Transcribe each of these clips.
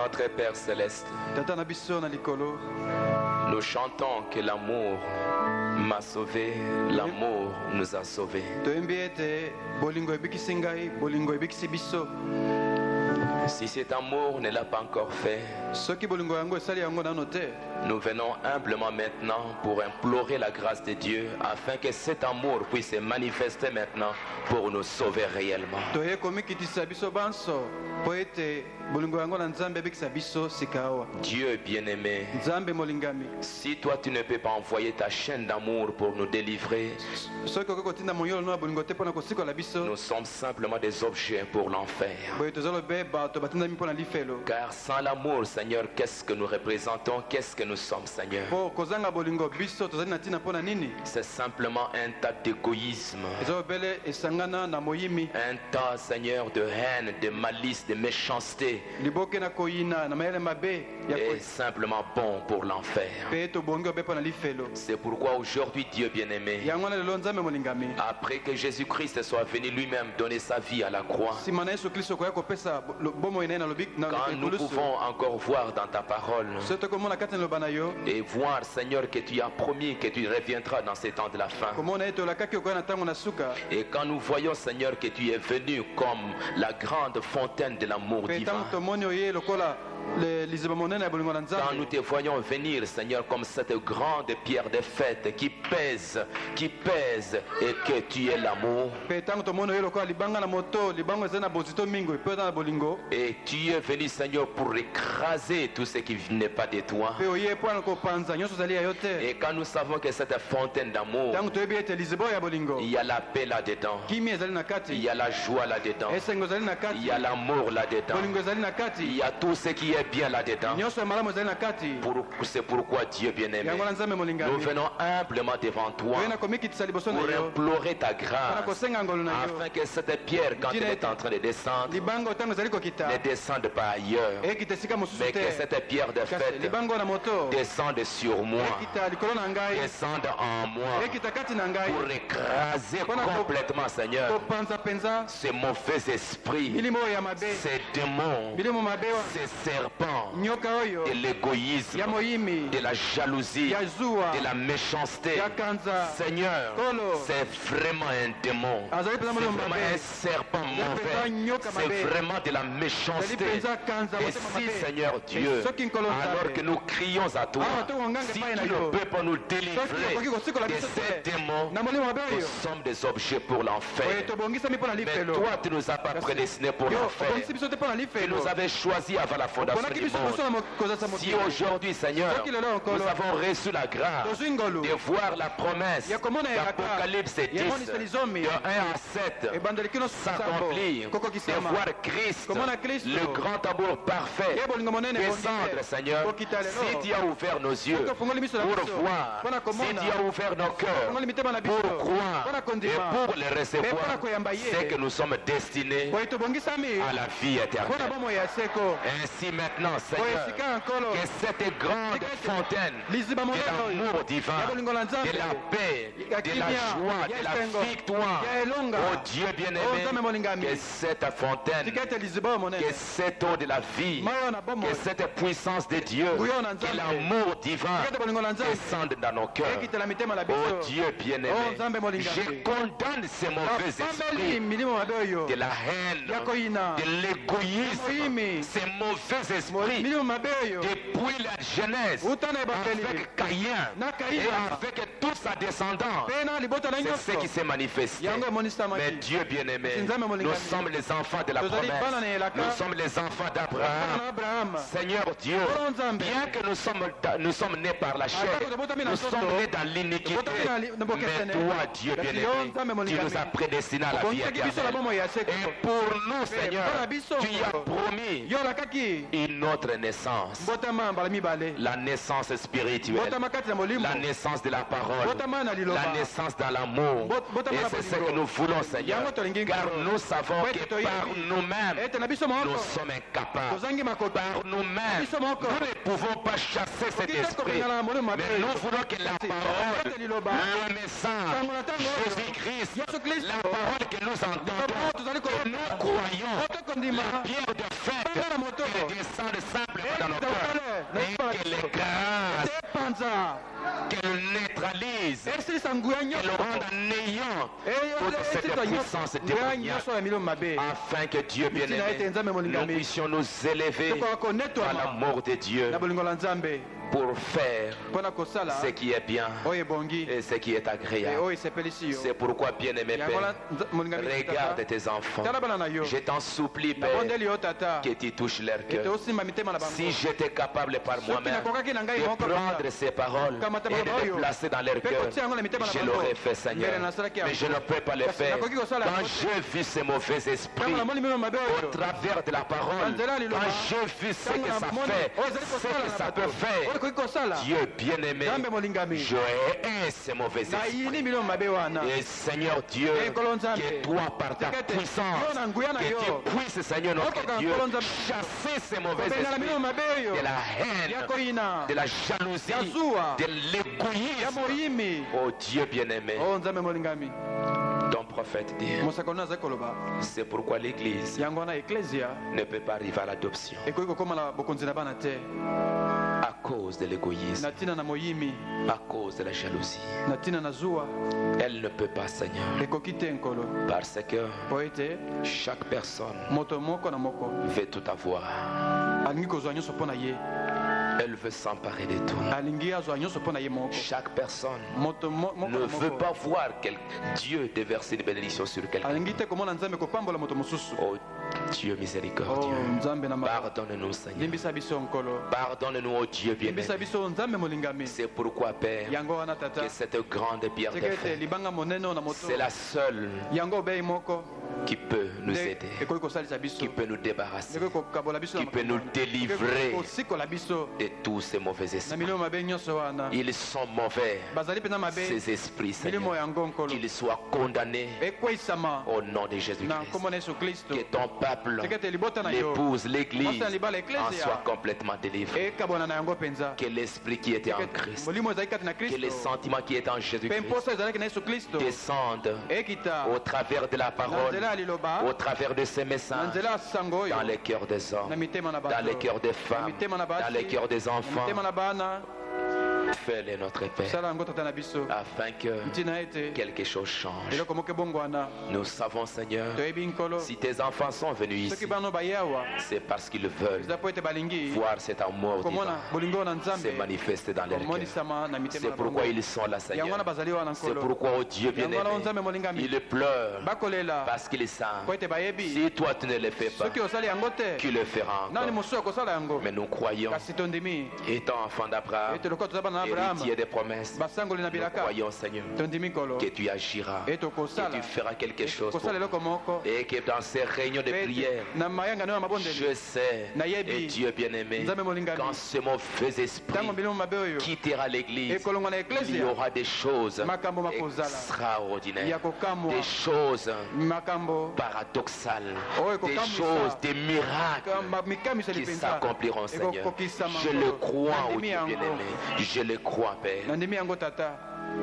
Notre Père Céleste, nous chantons que l'amour m'a sauvé, l'amour nous a sauvés. Si cet amour ne l'a pas encore fait, nous venons humblement maintenant pour implorer la grâce de Dieu afin que cet amour puisse se manifester maintenant pour nous sauver réellement. Dieu bien-aimé, si toi tu ne peux pas envoyer ta chaîne d'amour pour nous délivrer, nous sommes simplement des objets pour l'enfer. Car sans l'amour, Seigneur, qu'est-ce que nous représentons? Qu'est-ce que nous sommes, Seigneur? C'est simplement un tas d'égoïsme, un tas, Seigneur, de haine, de malice, de méchanceté, et simplement bon pour l'enfer. C'est pourquoi aujourd'hui, Dieu bien-aimé, après que Jésus-Christ soit venu lui-même donner sa vie à la croix, quand nous pouvons encore voir dans ta parole et voir, Seigneur, que tu as promis que tu reviendras dans ces temps de la fin, et quand nous voyons, Seigneur, que tu es venu comme la grande fontaine de l'amour divin, quand nous te voyons venir, Seigneur, comme cette grande pierre de fête qui pèse, et que tu es l'amour, et tu es venu, Seigneur, pour écraser tout ce qui n'est pas de toi. Et quand nous savons que cette fontaine d'amour, il y a la paix là-dedans, il y a la joie là-dedans, il y a l'amour là-dedans, il y a tout ce qui est bien là-dedans. C'est pourquoi, Dieu bien-aimé, nous venons humblement devant toi pour implorer ta grâce afin que cette pierre, quand elle est en train de descendre, ne descende pas ailleurs, mais que cette pierre de fête descende sur moi, descende en moi, pour écraser complètement, Seigneur, ces mauvais esprits, ces démons, ces serpents, de l'égoïsme, de la jalousie, de la méchanceté. Seigneur, c'est vraiment un démon, c'est vraiment un serpent mauvais, c'est vraiment de la méchanceté. Et si, Seigneur Dieu, alors que nous crions à toi, si tu ne peux pas nous délivrer de ces démons, nous sommes des objets pour l'enfer. Mais toi, tu ne nous as pas prédestinés pour l'enfer. Tu nous avais choisis avant la fondation du monde. Si aujourd'hui, Seigneur, nous avons reçu la grâce de voir la promesse d'Apocalypse 10, de 1 à 7 s'accomplir, de voir Christ, le grand amour parfait, descendre, Seigneur, si tu as ouvert nos yeux pour voir, si tu as ouvert nos cœurs pour croire et pour les recevoir, c'est que nous sommes destinés à la vie éternelle. Ainsi maintenant, Seigneur, que cette grande fontaine de l'amour divin, de la paix, de la joie, de la victoire, oh Dieu bien-aimé, que cette fontaine, que cette eau de la vie, que cette puissance de Dieu, que l'amour divin descende dans nos cœurs. Oh Dieu bien-aimé, je condamne ces mauvais esprits de la haine, de l'égoïsme, ces mauvais esprits depuis la Genèse avec Caïn et avec toute sa descendance. C'est ce qui s'est manifesté. Mais Dieu bien-aimé, nous sommes les enfants de la promesse, nous sommes les enfants d'Abraham. Seigneur Dieu, bien que nous sommes nés par la chair, nous sommes nés dans l'iniquité, mais toi Dieu bien-aimé, tu nous as prédestinés à la vie éternelle. Et pour nous, Seigneur, tu y as promis une autre naissance, la naissance spirituelle, la naissance de la parole, la naissance dans l'amour. Et c'est ce que nous voulons, Seigneur, car nous savons que par nous-mêmes, nous sommes incapables. Par nous-mêmes, nous ne pouvons pas chasser cet esprit. Mais nous voulons que la parole, le message, Jésus-Christ, la parole que nous entendons, que nous croyons, la pierre de fête, qu'elle descende simplement dans nos cœurs et qu'elle écrase, qu'elle neutralise, qu'elle rende néant toute cette puissance démoniaque, afin que Dieu bien-aimé, nous puissions nous élever à l'amour de Dieu pour faire ce qui est bien et ce qui est agréable. C'est pourquoi, bien-aimé Père, regarde tes enfants. Je t'en supplie, Père, que tu touches leur cœur. Si j'étais capable par moi-même de prendre ces paroles et de les placer dans leur cœur, je l'aurais fait, Seigneur. Mais je ne peux pas le faire. Quand j'ai vu ces mauvais esprits au travers de la parole, quand j'ai vu ce que ça fait, ce que ça peut faire, Dieu bien-aimé, je hais ces mauvais esprits. Et Seigneur Dieu, que toi par ta puissance, que tu puisses, Seigneur notre Dieu, chasser ces mauvais esprits de la haine, de la jalousie, de l'égoïsme. Oh Dieu bien-aimé, ton prophète dit, c'est pourquoi l'Église ne peut pas arriver à l'adoption à cause de l'égoïsme, à cause de la jalousie. Elle ne peut pas, Seigneur, parce que chaque personne veut tout avoir. Elle veut s'emparer de tout. Chaque personne ne veut pas voir Dieu déverser des bénédictions sur quelqu'un. Oh Dieu miséricordieux, pardonne-nous, Seigneur. Pardonne-nous, oh Dieu bien-aimé. C'est pourquoi, Père, que cette grande pierre de fête, c'est la seule qui peut nous aider, qui peut nous débarrasser, qui peut nous délivrer de tous ces mauvais esprits. Ils sont mauvais, ces esprits, Seigneur. Qu'ils soient condamnés au nom de Jésus-Christ. Que ton peuple, l'épouse, l'Église, en soit complètement délivré. Que l'esprit qui était en Christ, que les sentiments qui étaient en Jésus-Christ descendent au travers de la parole, au travers de ces messages, dans les cœurs des hommes, dans les cœurs des femmes, dans les cœurs des enfants. Fais-le, notre Père, afin que quelque chose change. Nous savons, Seigneur, si tes enfants sont venus ici, c'est parce qu'ils veulent voir cet amour divin se manifester dans leur cœur. C'est pourquoi ils sont là, Seigneur. C'est pourquoi, oh Dieu bien-aimé, ils pleurent parce qu'ils savent, si toi tu ne le fais pas, qui le fera encore. Mais nous croyons, étant enfants d'Abraham, héritier des promesses, nous croyons, Seigneur, que tu agiras, que tu feras quelque chose pour nous, et que dans ces réunions de prière, je sais, et Dieu bien-aimé, quand ce mauvais esprit quittera l'église, il y aura des choses extraordinaires, des choses paradoxales, des choses, des miracles qui s'accompliront, Seigneur. Je le crois, oh Dieu bien-aimé, je le crois, Père.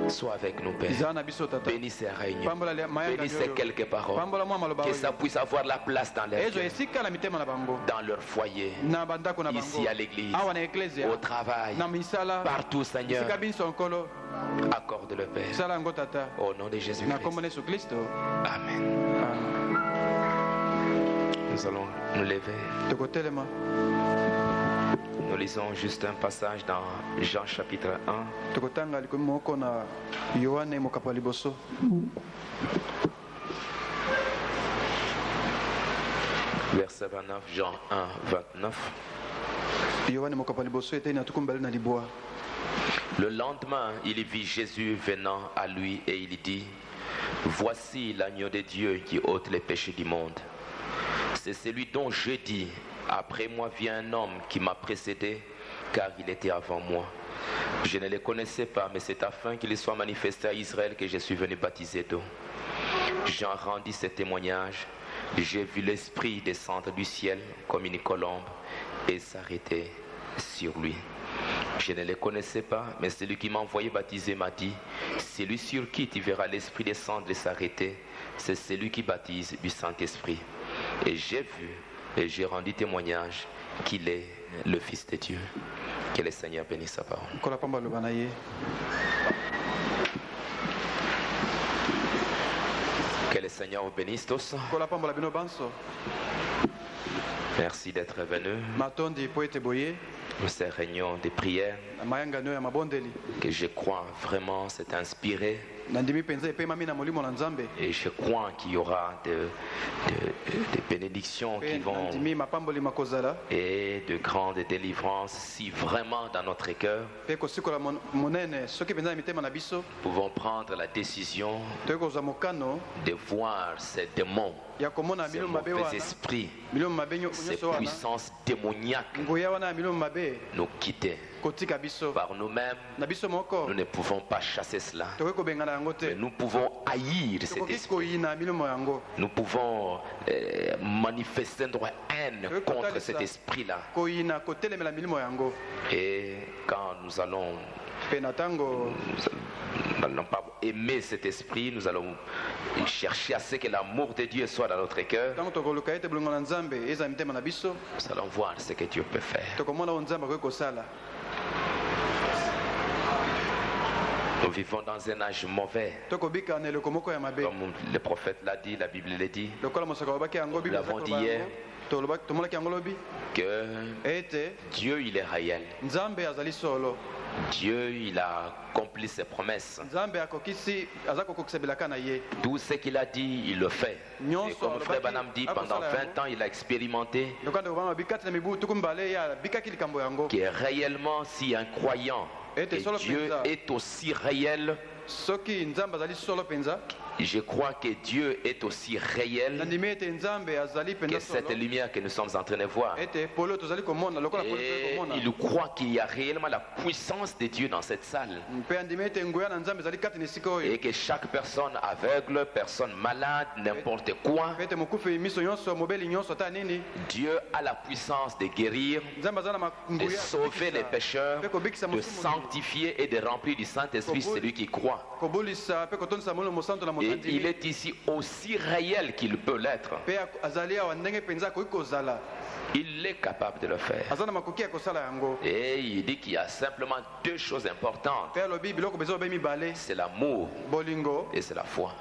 Sois avec nous, Père. Bénis ces réunions. Bénis ces quelques paroles. Que ça puisse avoir la place dans leur cœur, dans leur foyer, ici à l'église, au travail, partout, Seigneur. Accorde le Père. Au nom de Jésus-Christ. Amen. Nous allons nous lever. Nous lisons juste un passage dans Jean chapitre 1. Verset 29, Jean 1, 29. Le lendemain, il vit Jésus venant à lui et il dit, voici l'agneau de Dieu qui ôte les péchés du monde. C'est celui dont je dis, après moi vient un homme qui m'a précédé, car il était avant moi. Je ne le connaissais pas, mais c'est afin qu'il soit manifesté à Israël que je suis venu baptiser d'eau. Jean rendit ce témoignage, J'ai vu l'Esprit descendre du ciel comme une colombe et s'arrêter sur lui. Je ne le connaissais pas, mais celui qui m'a envoyé baptiser m'a dit, celui sur qui tu verras l'Esprit descendre et s'arrêter, c'est celui qui baptise du Saint-Esprit. Et j'ai vu et j'ai rendu témoignage qu'il est le Fils de Dieu. Que le Seigneur bénisse sa parole. Que le Seigneur vous bénisse tous. Merci d'être venus. Ces réunions de prière que je crois vraiment c'est inspiré. Et je crois qu'il y aura des bénédictions qui vont et de grandes délivrances si vraiment dans notre cœur nous pouvons prendre la décision de voir ces démons, ces mauvais esprits, ces puissances démoniaques nous quitter. Par nous-mêmes, nous ne pouvons pas chasser cela. Mais nous pouvons haïr cet esprit. Nous pouvons manifester notre haine contre cet esprit-là. Et quand nous allons pas aimer cet esprit, nous allons chercher à ce que l'amour de Dieu soit dans notre cœur. Nous allons voir ce que Dieu peut faire. Nous vivons dans un âge mauvais. Comme le prophète l'a dit, la Bible l'a dit. Nous l'avons dit hier que Dieu il est réel. Dieu il a accompli ses promesses. Tout ce qu'il a dit, il le fait. Et comme Frère Branham dit, pendant 20 ans, il a expérimenté que réellement, si un croyant et Dieu est aussi réel, je crois que Dieu est aussi réel que cette lumière que nous sommes en train de voir. Et il croit qu'il y a réellement la puissance de Dieu dans cette salle. Et que chaque personne aveugle, personne malade, n'importe quoi, Dieu a la puissance de guérir, de sauver les pécheurs, de sanctifier et de remplir du Saint-Esprit celui qui croit. Et il est ici aussi réel qu'il peut l'être. Il est capable de le faire. Et il dit qu'il y a simplement deux choses importantes. C'est l'amour et c'est la foi.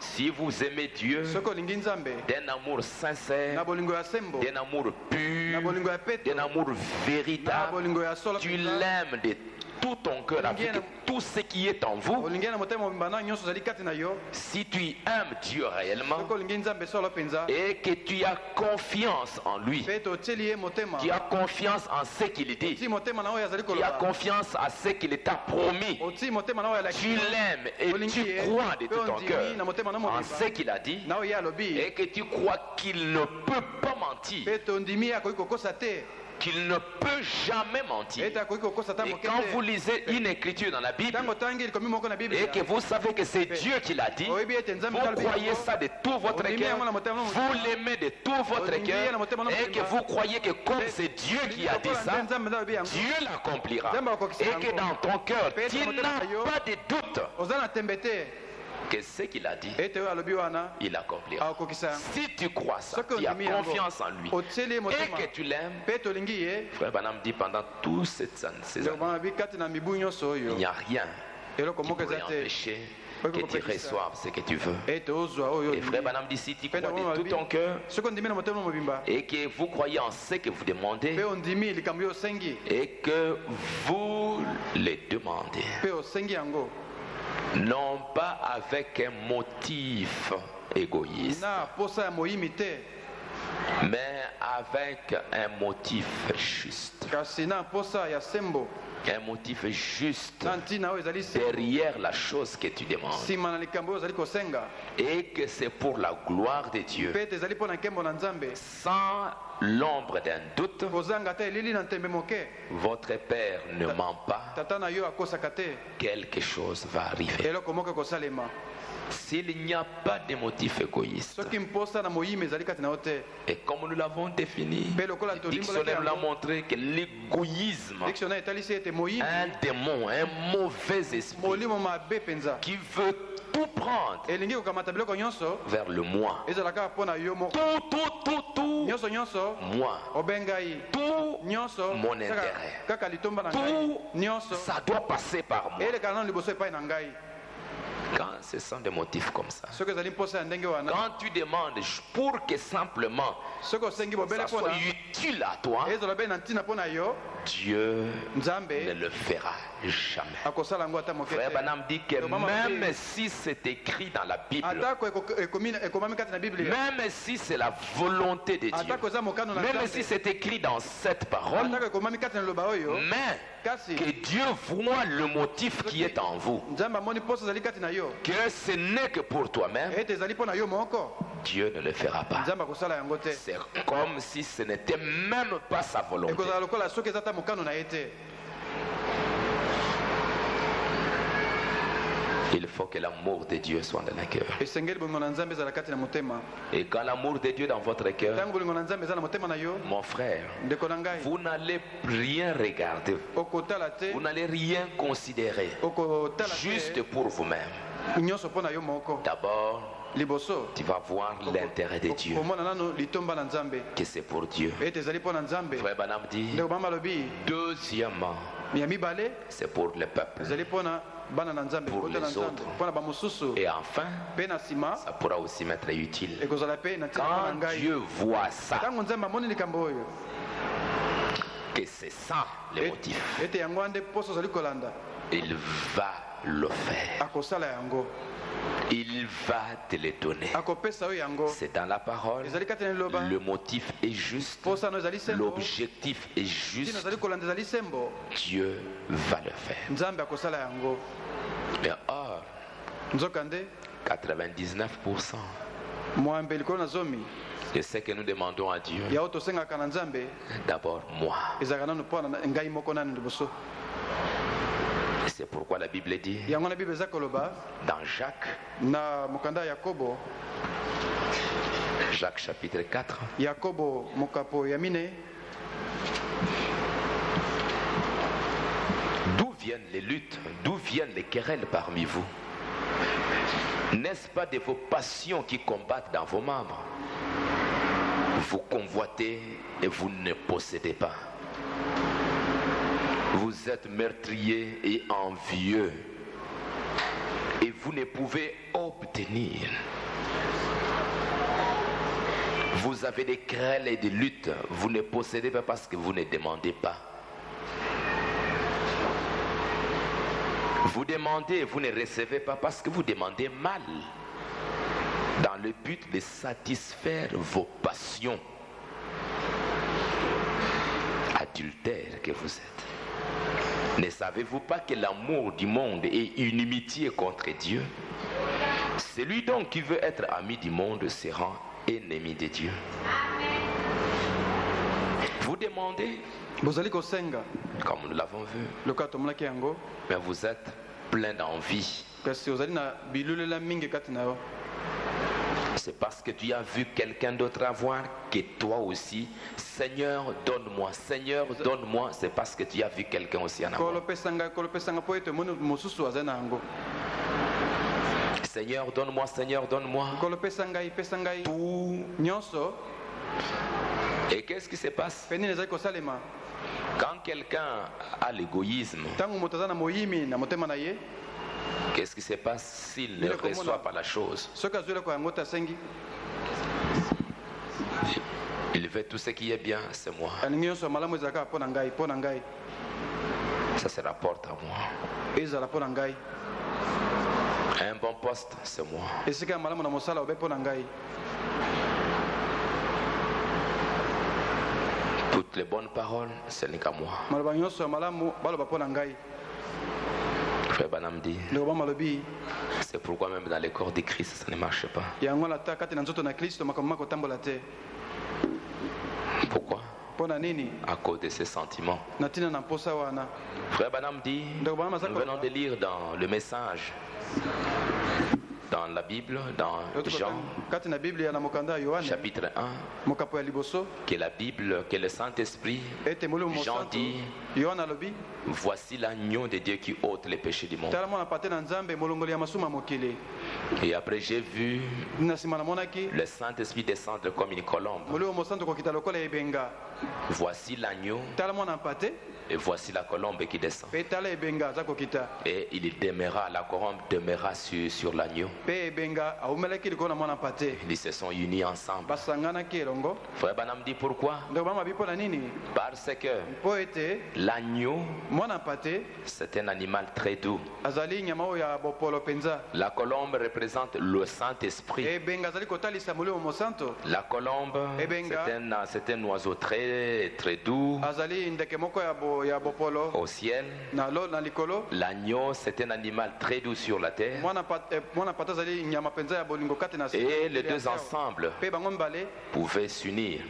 Si vous aimez Dieu d'un amour sincère, d'un amour pur, d'un amour véritable, tu l'aimes de tout ton cœur avec tout ce qui est en vous. Si tu aimes Dieu réellement et que tu as confiance en lui, tu as confiance en ce qu'il dit, tu as confiance à ce qu'il t'a promis, tu l'aimes et tu crois de tout ton cœur en ce qu'il a dit et que tu crois qu'il ne peut pas mentir, qu'il ne peut jamais mentir. Et quand vous lisez une écriture dans la Bible et que vous savez que c'est Dieu qui l'a dit, vous croyez ça de tout votre cœur, vous l'aimez de tout votre cœur et que vous croyez que comme c'est Dieu qui a dit ça, Dieu l'accomplira. Et que dans ton cœur, tu n'as pas de doute que ce qu'il a dit, il accomplira. Si tu crois ça, tu as confiance en lui et que tu l'aimes, Frère Branham dit pendant toute cette saison, il n'y a rien qui pourrait empêcher que tu reçoives ce que tu veux. Et Frère Branham dit si tu crois de tout ton cœur et que vous croyez en ce que vous demandez et que vous les demandez, non pas avec un motif égoïste, mais avec un motif juste. Un motif juste derrière la chose que tu demandes. Et que c'est pour la gloire de Dieu. Sans l'ombre d'un doute, votre Père ne ment pas. Quelque chose va arriver. s'il n'y a pas de motif égoïste, et comme nous l'avons défini, le dictionnaire l'a montré que l'égoïsme est un démon, un mauvais esprit qui veut tout prendre vers le moi. Tout, moi. Tout mon intérêt. Tout, ça doit passer par moi. Quand ce sont des motifs comme ça, quand tu demandes pour que simplement ça soit utile à toi, Dieu ne le fera jamais. Frère Branham dit que même si c'est écrit dans la Bible, même si c'est la volonté de Dieu, même si c'est écrit dans cette parole, mais que Dieu voit le motif qui est en vous, que ce n'est que pour toi-même, Dieu ne le fera pas. C'est comme si ce n'était même pas sa volonté. Il faut que l'amour de Dieu soit dans le cœur. Et quand l'amour de Dieu est dans votre cœur, mon frère, vous n'allez rien regarder, vous n'allez rien considérer, juste pour vous-même. D'abord, tu vas voir l'intérêt de Dieu, que c'est pour Dieu. Frère Branham dit, deuxièmement, c'est pour le peuple, pour les autres, et enfin ça pourra aussi m'être utile. Quand Dieu voit ça, que c'est ça le motif, il va le faire. Il va te le donner. C'est dans la parole. Le motif est juste. L'objectif est juste. Dieu va le faire. Mais or, 99% de ce que nous demandons à Dieu, d'abord moi. C'est pourquoi la Bible dit dans Jacques chapitre 4, d'où viennent les luttes, d'où viennent les querelles parmi vous? N'est-ce pas de vos passions qui combattent dans vos membres? Vous convoitez et vous ne possédez pas. Vous êtes meurtriers et envieux et vous ne pouvez obtenir. Vous avez des querelles et des luttes, vous ne possédez pas parce que vous ne demandez pas. Vous demandez et vous ne recevez pas parce que vous demandez mal, dans le but de satisfaire vos passions adultères que vous êtes. Ne savez-vous pas que l'amour du monde est une inimitié contre Dieu? Celui donc qui veut être ami du monde se rend ennemi de Dieu. Vous demandez, comme nous l'avons vu, mais vous êtes plein d'envie. C'est parce que tu as vu quelqu'un d'autre avoir que toi aussi, Seigneur, donne-moi, Seigneur, donne-moi. C'est parce que tu as vu quelqu'un aussi en avoir. Seigneur, donne-moi, Seigneur, donne-moi. Tout. Et qu'est-ce qui se passe? Quand quelqu'un a l'égoïsme, qu'est-ce qui se passe s'il ne reçoit pas la chose? Il veut tout ce qui est bien, c'est moi. Ça se rapporte à moi. Un bon poste, c'est moi. Toutes les bonnes paroles, ce n'est qu'à moi. Frère Branham dit, c'est pourquoi même dans les corps de Christ, ça ne marche pas. Pourquoi? À cause de ses sentiments. Frère Branham dit, nous venons de lire dans le message dans la Bible, dans Jean, chapitre 1, que la Bible, que le Saint-Esprit, Jean dit, voici l'agneau de Dieu qui ôte les péchés du monde. Et après j'ai vu le Saint-Esprit descendre comme une colombe. Voici l'agneau. Et voici la colombe qui descend. Et il demeura, la colombe demeura sur l'agneau. Ils se sont unis ensemble. Frère Branham dit pourquoi? Parce que l'agneau, c'est un animal très doux. La colombe représente le Saint-Esprit. La colombe, c'est un oiseau très doux. Au ciel, l'agneau c'est un animal très doux sur la terre. Et les deux ensemble pouvaient s'unir.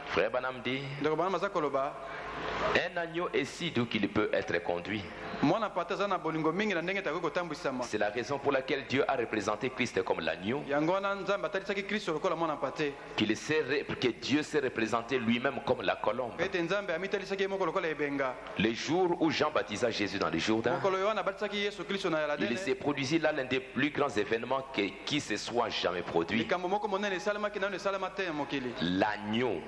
Frère Branham dit, un agneau est si doux qu'il peut être conduit. C'est la raison pour laquelle Dieu a représenté Christ comme l'agneau. Que Dieu s'est représenté lui-même comme la colombe. Le jour où Jean baptisa Jésus dans le Jourdain, il s'est produit là l'un des plus grands événements qui se soit jamais produit. L'agneau,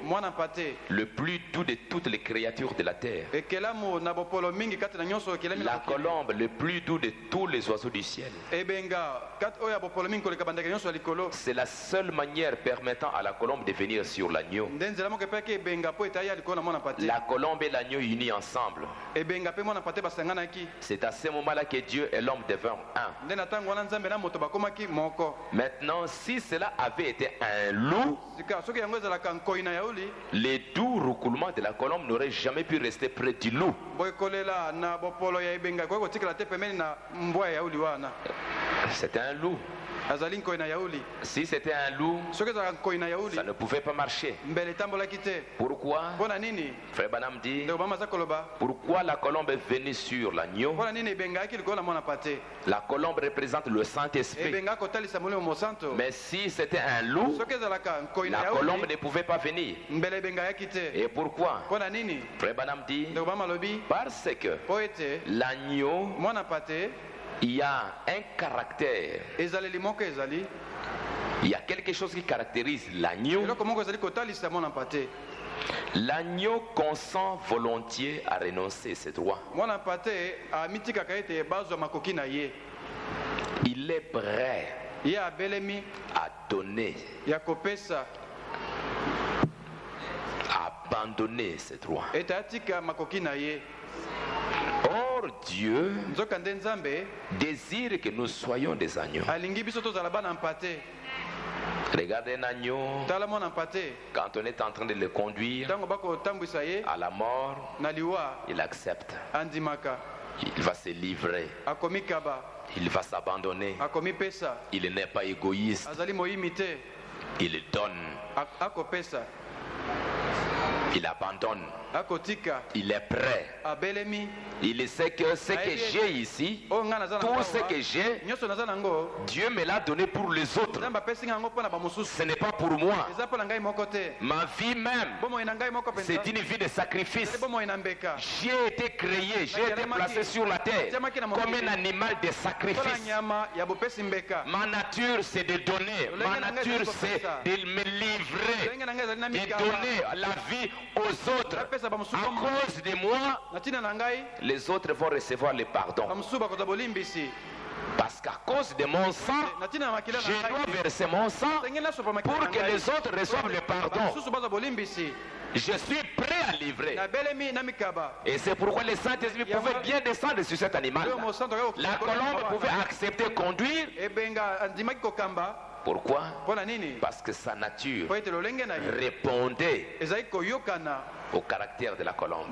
le plus doux de toutes les créatures de la terre. La colombe, le plus doux de tous les oiseaux du ciel. C'est la seule manière permettant à la colombe de venir sur l'agneau. La colombe et l'agneau unis ensemble. C'est à ce moment-là que Dieu et l'homme devinrent un. Maintenant, si cela avait été un loup, les doux roucoulements de la colombe n'auraient jamais pu rester près du loup. C'était un loup. Si c'était un loup, ça ne pouvait pas marcher. Pourquoi? Frère Branham dit, pourquoi la colombe est venue sur l'agneau? La colombe représente le Saint-Esprit. Mais si c'était un loup, la colombe ne pouvait pas venir. Et pourquoi? Frère Branham dit, parce que l'agneau, il y a un caractère. Il y a quelque chose qui caractérise l'agneau. L'agneau consent volontiers à renoncer ses droits. Il est prêt à donner, à abandonner ses droits. Or Dieu désire que nous soyons des agneaux. Regardez un agneau, quand on est en train de le conduire à la mort, il accepte. Il va se livrer. Il va s'abandonner. Il n'est pas égoïste. Il donne. Il abandonne. Il est prêt. Il sait que ce que j'ai ici, tout ce que j'ai, Dieu me l'a donné pour les autres. Ce n'est pas pour moi. Ma vie même, c'est une vie de sacrifice. J'ai été créé, j'ai été placé sur la terre comme un animal de sacrifice. Ma nature, c'est de donner. Ma nature, c'est de me livrer, de donner la vie aux autres. À cause de moi, les autres vont recevoir le pardon. Parce qu'à cause de mon sang, je dois verser mon sang pour que les autres reçoivent le pardon. Je suis prêt à livrer. Et c'est pourquoi le Saint-Esprit pouvait bien descendre sur cet animal. La colombe pouvait accepter conduire. Pourquoi? Parce que sa nature répondait au caractère de la colombe.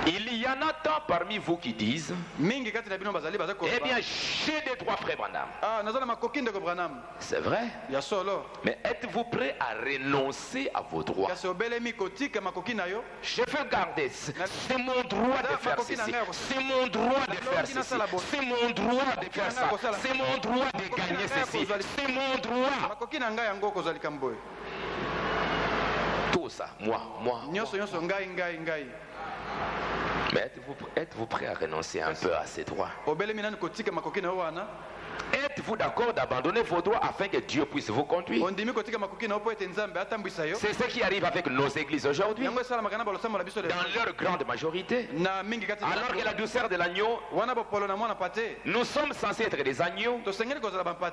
Il y en a tant parmi vous qui disent, eh bien, j'ai des droits, frère Branham. C'est vrai. Mais êtes-vous prêt à renoncer à vos droits? Je veux garder. C'est mon droit de faire ceci. C'est mon droit de faire ceci. C'est mon droit de faire ça. C'est mon droit de gagner ceci. C'est mon droit. Tout ça, moi. Mais êtes-vous prêt à renoncer un peu à ces droits? Êtes-vous d'accord d'abandonner vos droits afin que Dieu puisse vous conduire? C'est ce qui arrive avec nos églises aujourd'hui. Dans leur grande majorité. Alors que la douceur de l'agneau, nous sommes censés être des agneaux,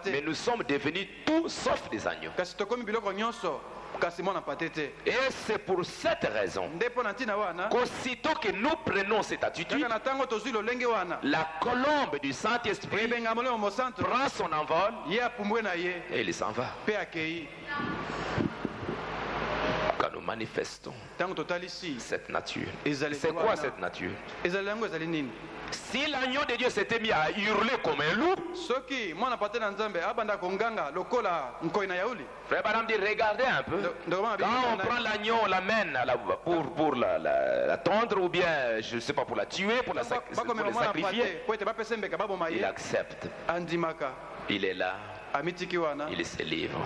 mais nous sommes devenus tout sauf des agneaux. Et c'est pour cette raison qu'aussitôt que nous prenons cette attitude, la colombe du Saint-Esprit prend son envol et il s'en va. Quand nous manifestons cette nature, c'est quoi cette nature? Si l'agneau de Dieu s'était mis à hurler comme un loup, Frère Branham dit, regardez un peu. Quand on prend l'agneau, on l'amène pour la tondre ou bien, je ne sais pas, pour la tuer, pour la sacrifier, il accepte. Il est là. Il se livre.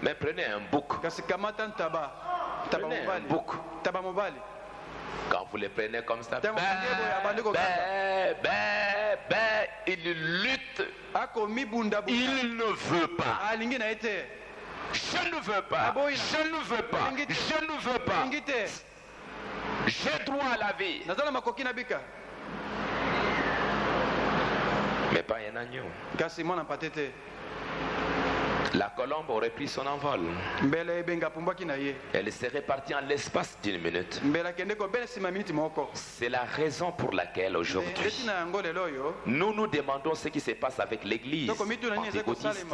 Mais prenez un bouc. Prenez un bouc. Quand vous les prenez comme ça, il lutte. Il ne veut pas. Je ne veux pas. Je ne veux pas. Je ne veux pas. J'ai droit à la vie. Mais pas un agneau. La colombe aurait pris son envol. Elle s'est répartie en l'espace d'une minute. C'est la raison pour laquelle aujourd'hui nous nous demandons ce qui se passe avec l'église pentecôtiste.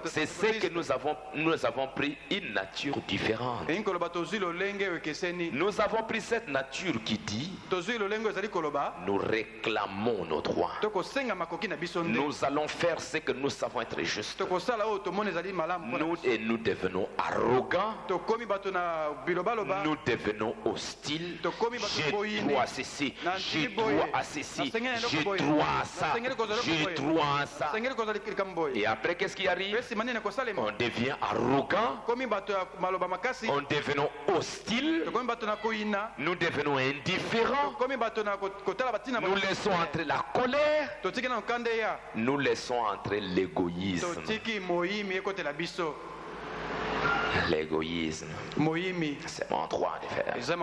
C'est ce que nous avons pris une nature différente. Nous avons pris cette nature qui dit nous réclamons nos droits. Nous allons faire ce que nous savons être juste. Nous devenons arrogants. Nous devenons hostiles. J'ai droit à ceci. J'ai droit à ceci. J'ai droit à ça. J'ai droit à ça. Et après, qu'est-ce qui arrive? On devient arrogant. On devient hostile. Nous devenons indifférents. Nous laissons entrer la colère. Nous laissons entrer l'égoïsme. L'égoïsme. C'est mon droit de faire. Je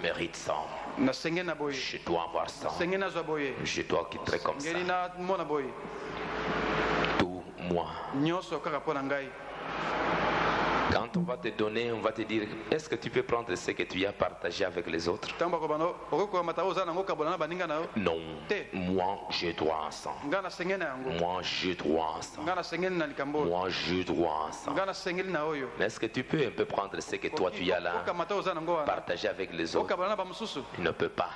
mérite ça. Je dois avoir ça. Je dois quitter comme ça. Tout moi. Quand on va te donner, on va te dire, est-ce que tu peux prendre ce que tu as partagé avec les autres? Non. Moi, je dois ça. Moi, je dois ça. Moi, je dois ça. Mais est-ce que tu peux un peu prendre ce que toi tu as là, partager avec les autres? Il ne peut pas.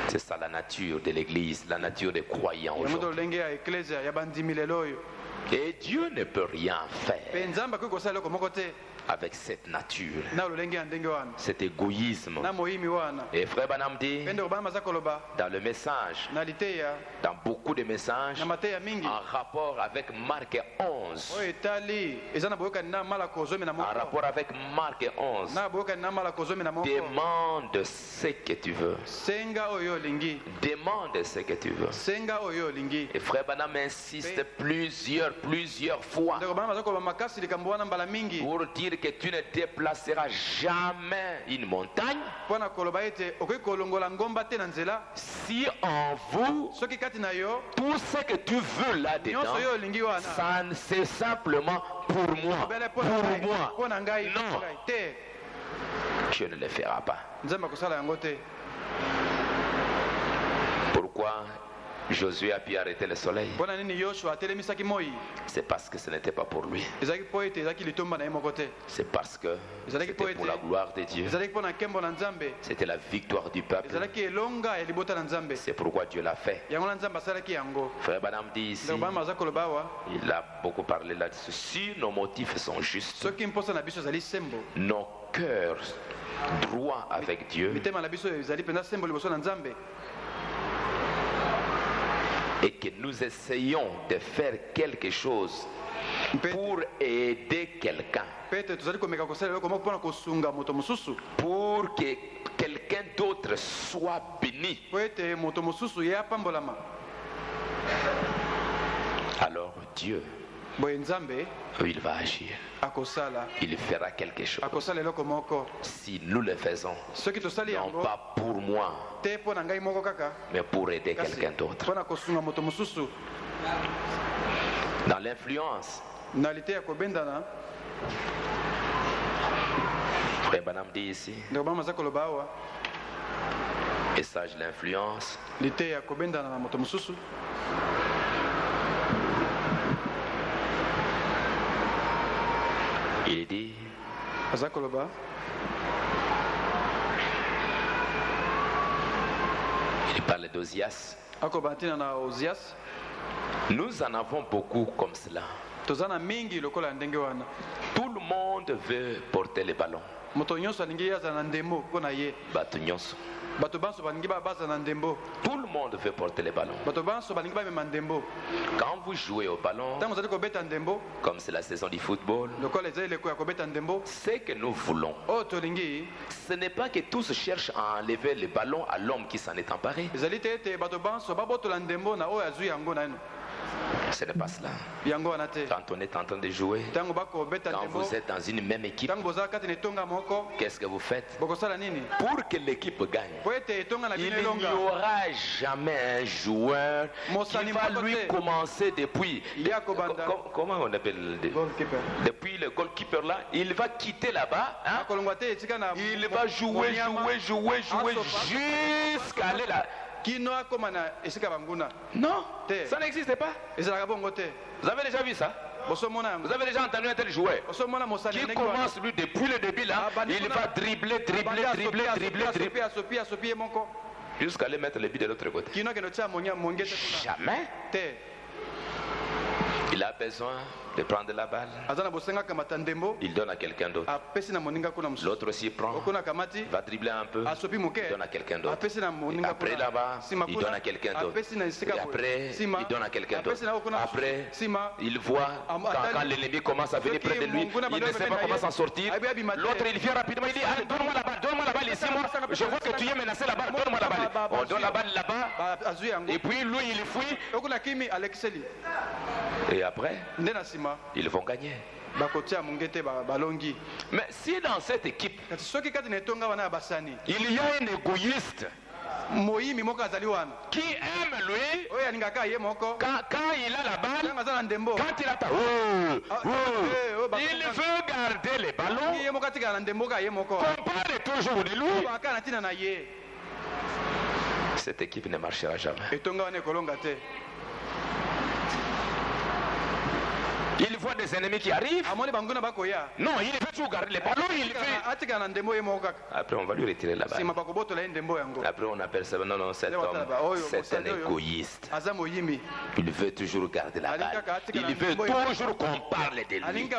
C'est ça la nature de l'église, la nature des croyants aujourd'hui. Et Dieu ne peut rien faire avec cette nature, cet égoïsme. Et Frère Branham dit dans le message, dans beaucoup de messages, en rapport avec Marc 11, en rapport avec Marc 11, demande ce que tu veux. Demande ce que tu veux. Et Frère Branham insiste plusieurs fois pour dire que tu ne déplaceras jamais une montagne si en vous tout ce que tu veux là-dedans, ça c'est simplement pour moi. Non, je ne le ferai pas. Pourquoi Josué a pu arrêter le soleil. C'est parce que ce n'était pas pour lui. C'est parce que c'était pour la gloire de Dieu. C'était la victoire du peuple. C'est pourquoi Dieu l'a fait. Frère Branham dit ici, il a beaucoup parlé là-dessus. Si nos motifs sont justes, nos cœurs droits avec Dieu, et que nous essayons de faire quelque chose pour aider quelqu'un, pour que quelqu'un d'autre soit béni, alors Dieu, il va agir. Il fera quelque chose. Si nous le faisons, non pas pour moi, mais pour aider quelqu'un d'autre. Dans l'influence, Frère Branham dit ici, message l'influence. Il dit, il parle d'Ozias. Nous en avons beaucoup comme cela. Tout le monde veut porter le ballon. Tout le monde veut porter le ballon. Quand vous jouez au ballon, comme c'est la saison du football, ce que nous voulons, ce n'est pas que tous cherchent à enlever le ballon à l'homme qui s'en est emparé. Ce n'est pas cela. Quand on est en train de jouer, quand vous êtes dans une même équipe, qu'est-ce que vous faites? Pour que l'équipe gagne, il n'y aura jamais un joueur qui va lui commencer depuis, comment on appelle, depuis le goalkeeper là, il va quitter là-bas, hein? Il va jouer jusqu'à aller là. Non, ça n'existe pas. Vous avez déjà vu ça? Vous avez déjà entendu un tel joueur qui commence lui depuis le début là, il va dribbler jusqu'à aller mettre le but de l'autre côté. Jamais. Il a besoin de prendre la balle, il donne à quelqu'un d'autre. L'autre aussi prend, va dribbler un peu, il donne à quelqu'un d'autre. Après là-bas, il donne à quelqu'un d'autre. Et après, il donne à quelqu'un d'autre. Après, il voit quand l'ennemi commence à venir près de lui, il ne sait pas comment s'en sortir. L'autre, il vient rapidement, il dit, allez, donne-moi la balle ici, moi, je vois que tu es menacé là-bas, donne-moi la balle. On donne la balle là-bas, et puis lui, il fuit. Et après, ils vont gagner. Mais si dans cette équipe, il y a un égoïste qui aime lui, quand il a la balle, quand il attend, il veut garder les ballons, qu'on parle toujours de lui, cette équipe ne marchera jamais. Il voit des ennemis qui arrivent. Non, il veut toujours garder les ballons. Après, on va lui retirer la balle. Après, on appelle ça, non, cet homme, c'est un égoïste. Il veut toujours garder la balle. Il veut toujours qu'on parle de lui.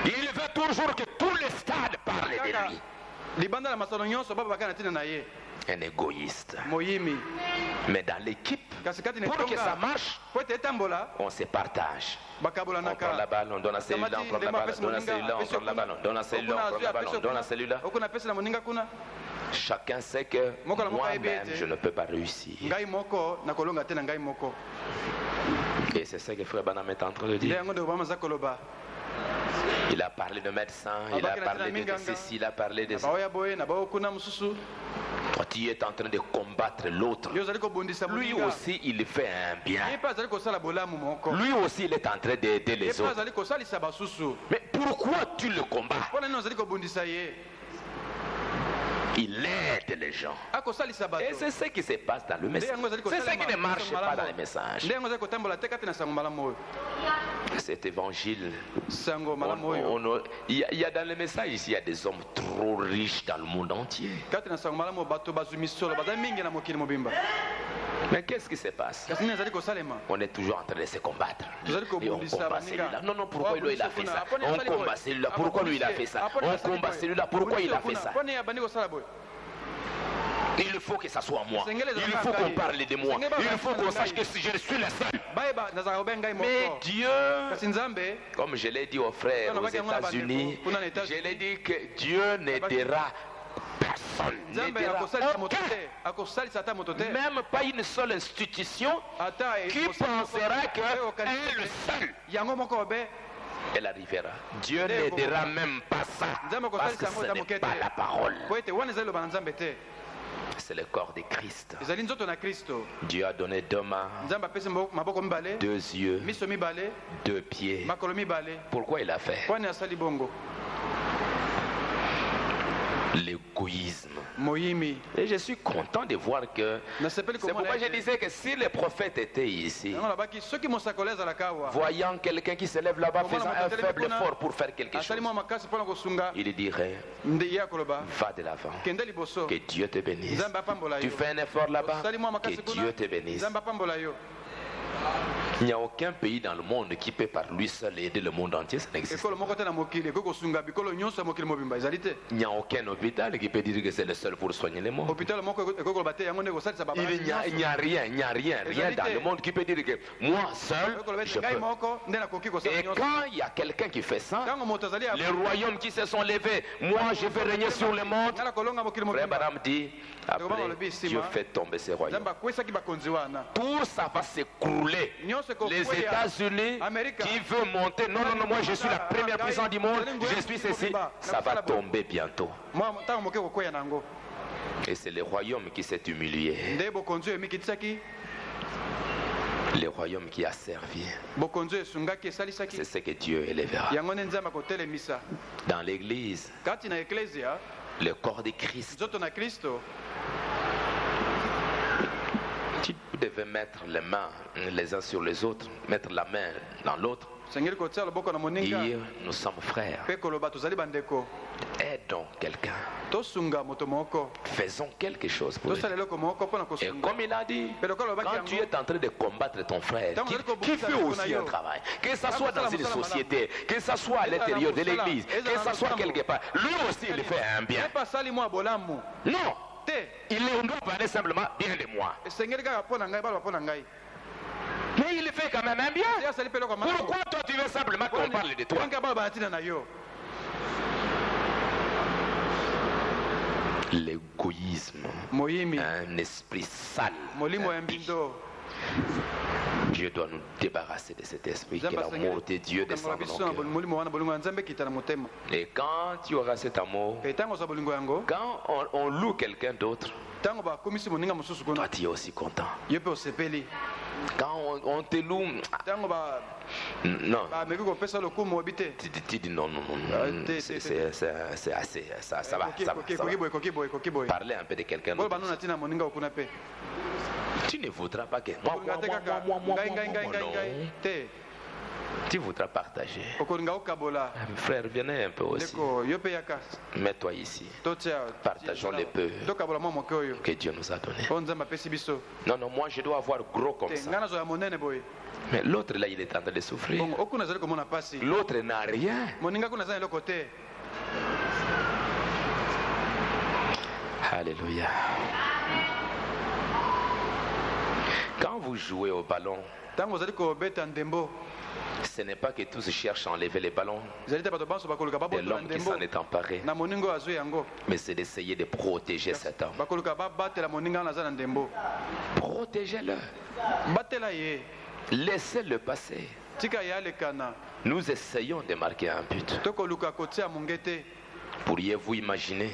Il veut toujours que tous les stades parlent de lui. Un égoïste. Mais dans l'équipe, pour que ça marche, on se partage. On prend la balle, on donne à celui-là, on prend la balle, on donne à celui-là, on prend la balle, on donne à celui-là, on prend la balle, on donne à celui-là. Chacun sait que moi-même, je ne peux pas réussir. Et c'est ça que Frère Branham est en train de dire. Il a parlé de médecins, il a parlé de ceci, il a parlé de ça. Toi, tu es en train de combattre l'autre. Lui aussi, il fait un bien. Lui aussi, il est en train d'aider les autres. Mais pourquoi tu le combats? Il aide les gens. Et c'est ce qui se passe dans le message. C'est ce qui ne marche pas dans les messages. Cet évangile, il y a dans les messages ici, il y a des hommes trop riches dans le monde entier. Mais qu'est-ce qui se passe? On est toujours en train de se combattre. Et on combat celui-là. Non, non, pourquoi lui il a fait ça? On combat celui-là. Pourquoi lui il a fait ça? On combat celui-là. Pourquoi il a fait ça? Il faut que ça soit moi. Il faut qu'on parle de moi. Il faut qu'on sache que je suis le seul. Mais Dieu, comme je l'ai dit aux frères aux États-Unis, je l'ai dit que Dieu n'aidera personne, même pas une seule institution qui pensera qu'elle est le seul. Elle arrivera. Dieu n'aidera même pas ça, parce que ce n'est pas la parole. C'est le corps de Christ. Dieu a donné 2 mains, 2 yeux, 2 pieds. Pourquoi il a fait? L'égoïsme. Et je suis content de voir que c'est pourquoi je disais que si les prophètes étaient ici, voyant quelqu'un qui se lève là-bas faisant un faible effort pour faire quelque chose, il dirait va de l'avant, que Dieu te bénisse. Tu fais un effort là-bas, que Dieu te bénisse. Il n'y a aucun pays dans le monde qui peut par lui seul aider le monde entier, ça n'existe pas. Il n'y a aucun hôpital qui peut dire que c'est le seul pour soigner les morts. Il n'y a rien dans le monde qui peut dire que moi seul, je peux. Et quand il y a quelqu'un qui fait ça, les royaumes qui se sont levés, moi je vais régner sur le monde. Frère Branham dit, après Dieu fait tomber ces royaumes. Tout ça va s'écrouler. Les États-Unis qui veulent monter, non, moi je suis la première puissance du monde, je suis ceci, ça va tomber bientôt. Et c'est le royaume qui s'est humilié. Le royaume qui a servi. C'est ce que Dieu élèvera. Dans l'église, le corps de Christ, tu devais mettre les mains les uns sur les autres, mettre la main dans l'autre, dire nous sommes frères. Aidons quelqu'un. Faisons quelque chose pour lui. Et comme il a dit, quand tu es en train de combattre ton frère, qui fait aussi un travail, que ce soit dans une société, que ce soit à l'intérieur de l'église, que ce soit quelque part, lui aussi il fait un bien. Non, il ne doit parler simplement bien de moi. Mais il fait quand même un bien. Pourquoi toi tu veux simplement qu'on parle de toi? L'égoïsme, un esprit sale. Dieu doit nous débarrasser de cet esprit, que l'amour de Dieu descende dans nos cœurs. Et quand tu auras cet amour, quand on loue quelqu'un d'autre, toi tu es aussi content. Quand on te loue, non, tu dis non, c'est assez, ça va. Parlez un peu de quelqu'un d'autre. Tu ne voudras pas que moi, non. Tu voudras partager. Frère, venez un peu aussi. Mets-toi ici. Partageons les peu que Dieu nous a donné. Non, moi je dois avoir gros comme ça. Mais l'autre là, il est en train de souffrir. L'autre n'a rien. Alléluia. Quand vous jouez au ballon, ce n'est pas que tous cherchent à enlever les ballons de l'homme qui s'en est emparé, mais c'est d'essayer de protéger cet homme. Protégez-le. Laissez-le passer. Nous essayons de marquer un but. Pourriez-vous imaginer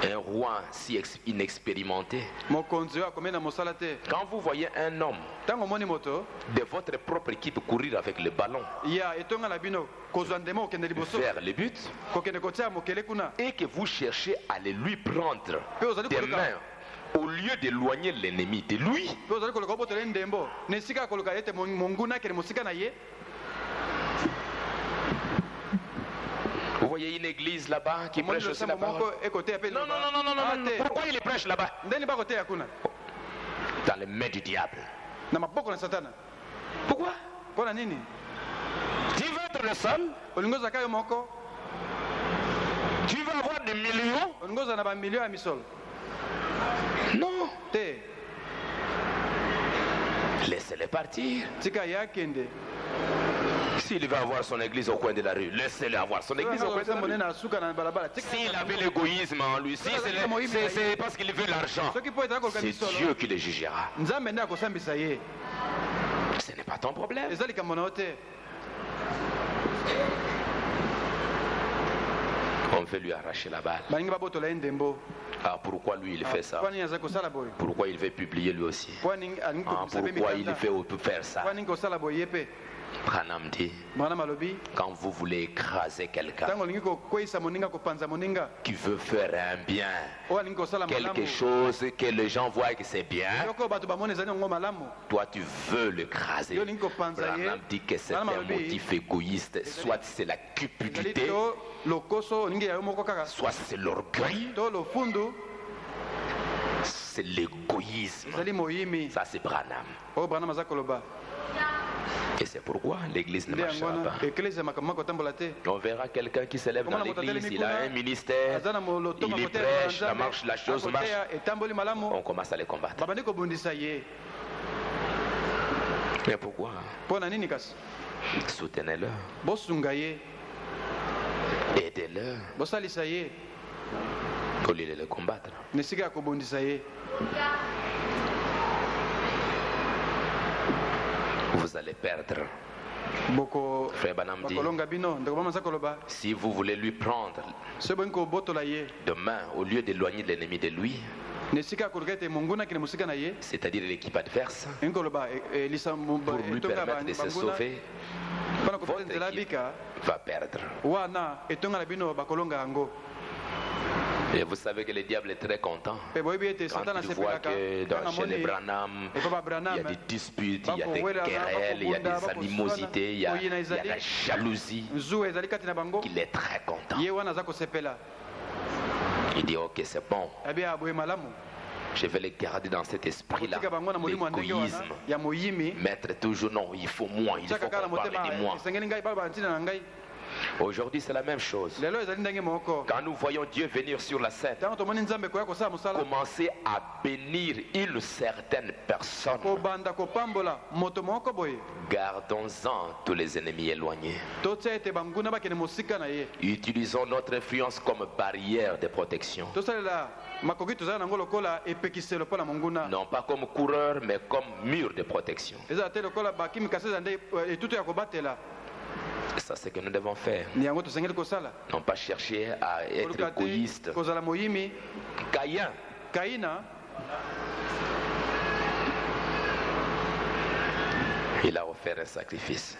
Un roi si inexpérimenté. Quand vous voyez un homme de votre propre équipe courir avec le ballon vers le but et que vous cherchez à le lui prendre des mains au lieu d'éloigner l'ennemi de lui, vous voyez une église là-bas qui prêche aussi la parole. Non. Pourquoi il prêche là-bas? Dans les mains du diable. Pourquoi? Tu veux être le seul? Tu veux avoir des millions? Non. Laissez-le partir. S'il veut avoir son église au coin de la rue, laissez-le avoir son église au coin de la rue. S'il avait l'égoïsme en lui, si c'est parce qu'il veut l'argent, c'est Dieu qui le jugera. Ce n'est pas ton problème. On veut lui arracher la balle. Ah, pourquoi lui il fait ça? Pourquoi il veut publier lui aussi? Pourquoi il veut faire ça? Branham dit, quand vous voulez écraser quelqu'un qui veut faire un bien, quelque chose que les gens voient que c'est bien, toi tu veux l'écraser. Branham dit que c'est un motif égoïste, soit c'est la cupidité, soit c'est l'orgueil, c'est l'égoïsme. Ça c'est Branham. Et c'est pourquoi l'église ne marchera pas. On verra quelqu'un qui s'élève dans l'église, il a un ministère, il prêche, la chose marche. On commence à les combattre. Mais pourquoi? Soutenez-le. Aidez-le. Au lieu de le combattre. Vous allez perdre. Frère Branham dit, si vous voulez lui prendre demain, au lieu d'éloigner l'ennemi de lui, c'est-à-dire l'équipe adverse, pour lui permettre de se sauver, votre équipe va perdre. Et vous savez que le diable est très content quand il voit que chez les Branham, il y a des disputes, il y a des querelles, il y a des animosités, il y a la jalousie. Il est très content. Il dit ok, c'est bon. Je vais les garder dans cet esprit-là, l'égoïsme. Mettre toujours non, il faut moi, il faut qu'on parle de moi. Aujourd'hui c'est la même chose. Quand nous voyons Dieu venir sur la scène, commencer à bénir une certaine personne, gardons-en tous les ennemis éloignés. Utilisons notre influence comme barrière de protection. Non pas comme coureur, mais comme mur de protection. Ça, c'est ce que nous devons faire. Non pas chercher à être égoïste. Caïn, il a offert un sacrifice.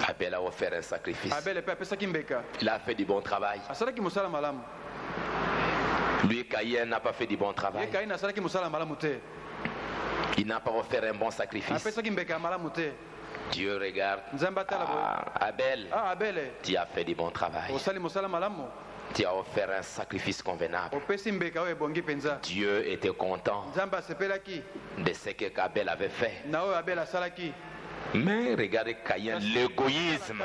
Abel a offert un sacrifice. Il a fait du bon travail. Lui, Caïn, n'a pas fait du bon travail. Il n'a pas offert un bon sacrifice. Dieu regarde. Abel, tu as fait du bon travail. Tu as offert un sacrifice convenable. Dieu était content de ce que Abel avait fait. Mais regardez Caïn, l'égoïsme.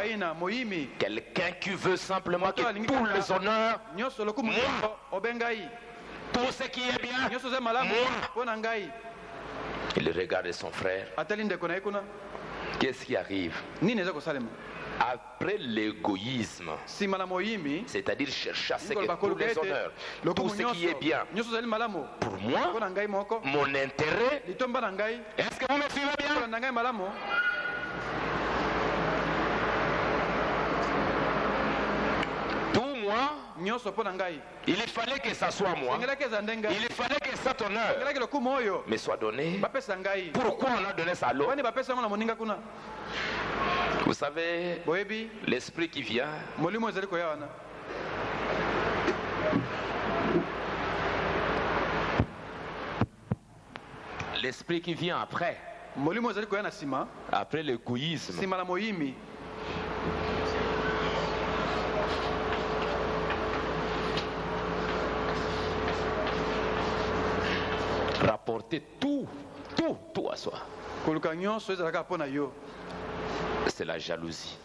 Quelqu'un qui veut simplement que tous les honneurs, tout ce qui est bien, il regarde son frère. Qu'est-ce qui arrive? Après l'égoïsme, c'est-à-dire chercher à ce que tous les honneurs, tout ce qui est bien, pour moi, mon intérêt, est-ce que vous me suivez bien? Tout moi, Il fallait que ça soit moi. Il fallait que cet honneur me soit donné. Pourquoi on a donné ça à l'autre? Vous savez, l'esprit qui vient, l'esprit qui vient après l'égoïsme, rapporter tout à soi, c'est la jalousie.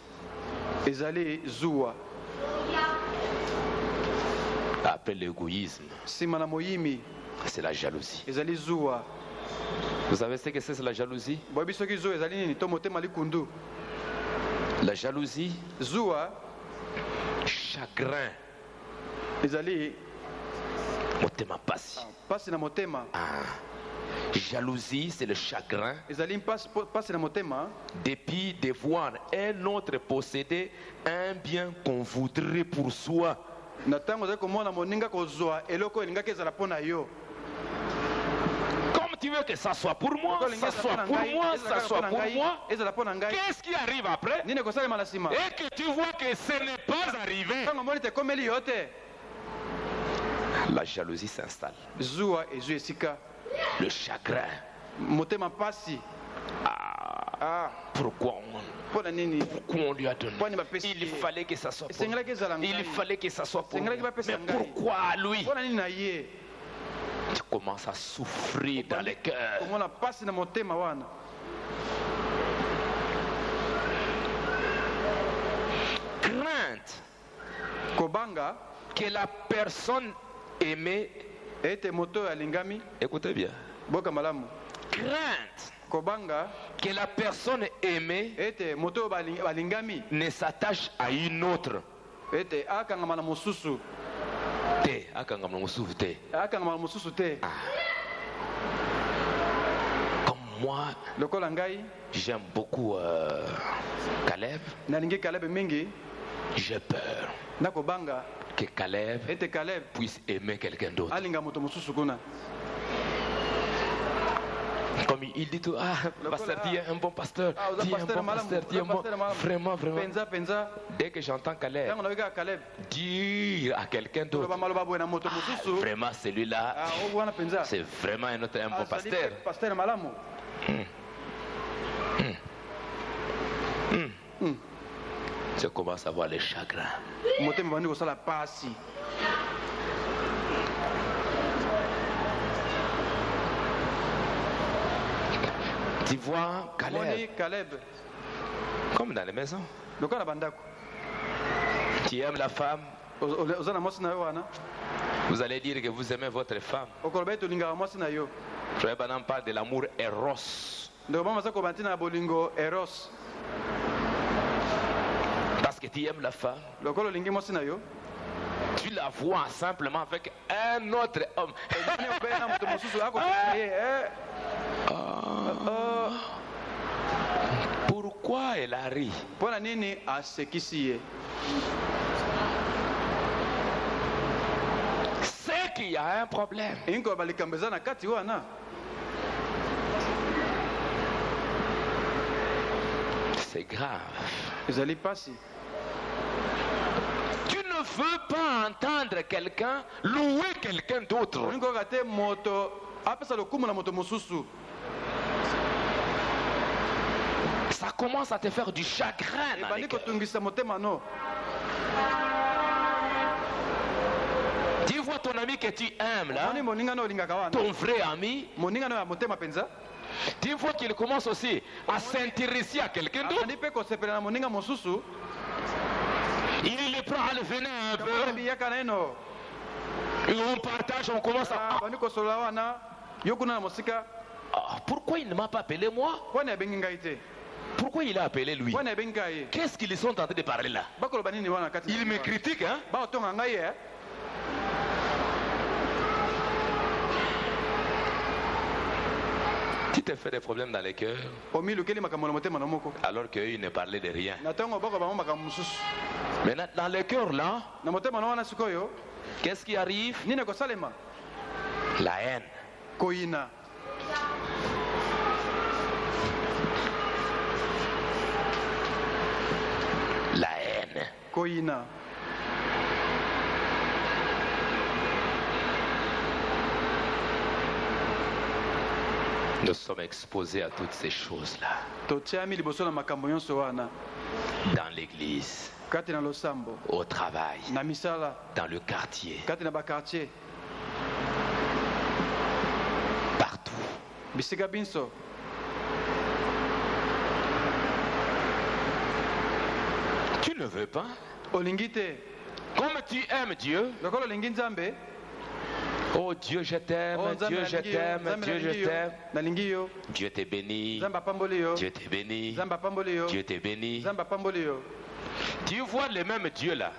Après l'égoïsme, c'est la jalousie. Vous savez ce que c'est la jalousie? La jalousie, chagrin, motema pasi. Jalousie, c'est le chagrin, dépit de voir un autre posséder un bien qu'on voudrait pour soi. Comme tu veux que ça soit pour moi, ça soit pour moi, ça soit pour moi, qu'est-ce qui arrive après? Et que tu vois que ce n'est pas arrivé, la jalousie s'installe. Le chagrin. Pourquoi on lui a donné? Il fallait que ça soit pour lui. Il fallait que ça soit pour lui. Mais pourquoi lui? Tu commences à souffrir dans le cœur. Crainte que la personne aimée, écoutez bien, crainte que la personne aimée ne s'attache à une autre. Comme moi, j'aime beaucoup Caleb. J'ai peur que Caleb puisse aimer quelqu'un d'autre. Comme il dit tout, pasteur, tu es un bon pasteur, tu es un bon pasteur, tu es un bon... Vraiment. Dès que j'entends Caleb dire à quelqu'un d'autre, vraiment celui-là, c'est vraiment un bon pasteur. Tu commences à voir les chagrins. Tu vois Caleb, comme dans les maisons. Tu aimes la femme, vous allez dire que vous aimez votre femme. Frère Branham parle de l'amour Eros. Parce que tu aimes la femme, tu la vois simplement avec un autre homme. Pourquoi elle a ri? C'est qu'il y a un problème. C'est grave. Tu ne veux pas entendre quelqu'un louer quelqu'un d'autre. Ça commence à te faire du chagrin dans le cœur. Tu vois ton ami que tu aimes là, ton vrai ami, tu vois qu'il commence aussi à s'intéresser à quelqu'un d'autre. Il le prend à le venin un peu. Et on partage, on commence à... pourquoi il ne m'a pas appelé moi? Pourquoi il a appelé lui? Qu'est-ce qu'ils sont en train de parler là? Il me critique, hein? Tu te fais des problèmes dans les cœurs alors qu'il ne parlait de rien. Maintenant, dans le cœur là, qu'est-ce qui arrive? La haine. Koina. La haine. Koina. Nous sommes exposés à toutes ces choses-là. Dans l'église, au travail, dans le quartier, partout. Tu ne veux pas? Comme tu aimes Dieu. Oh Dieu, je t'aime, Dieu, je t'aime, Dieu, je t'aime. Dieu t'est béni. Dieu t'est béni. Dieu t'est béni. Tu vois le même Dieu là.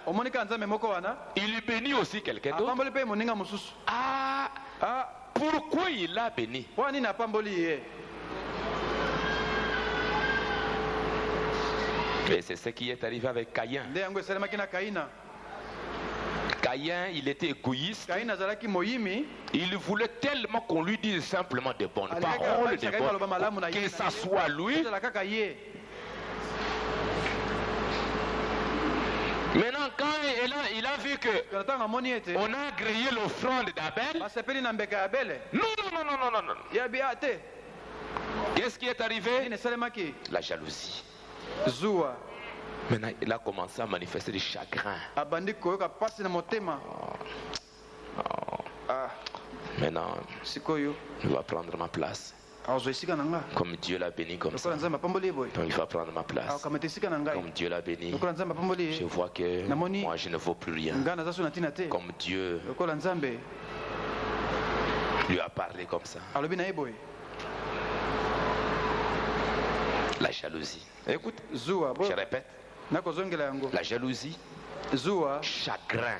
Il bénit aussi quelqu'un d'autre. Ah, pourquoi il l'a béni? Et c'est ce qui est arrivé avec Caïn. Caïn, il était égoïste. Il voulait tellement qu'on lui dise simplement des bonnes paroles, que ça soit lui. Maintenant, quand il a vu que on a grillé l'offrande d'Abel, non. Qu'est-ce qui est arrivé? La jalousie. Maintenant, il a commencé à manifester du chagrin. Maintenant, il va prendre ma place. Comme Dieu l'a béni comme ça. Donc il va prendre ma place. Comme Dieu l'a béni, je vois que moi je ne vaux plus rien. Comme Dieu lui a parlé comme ça. La jalousie. Écoute, je répète. La jalousie, chagrin,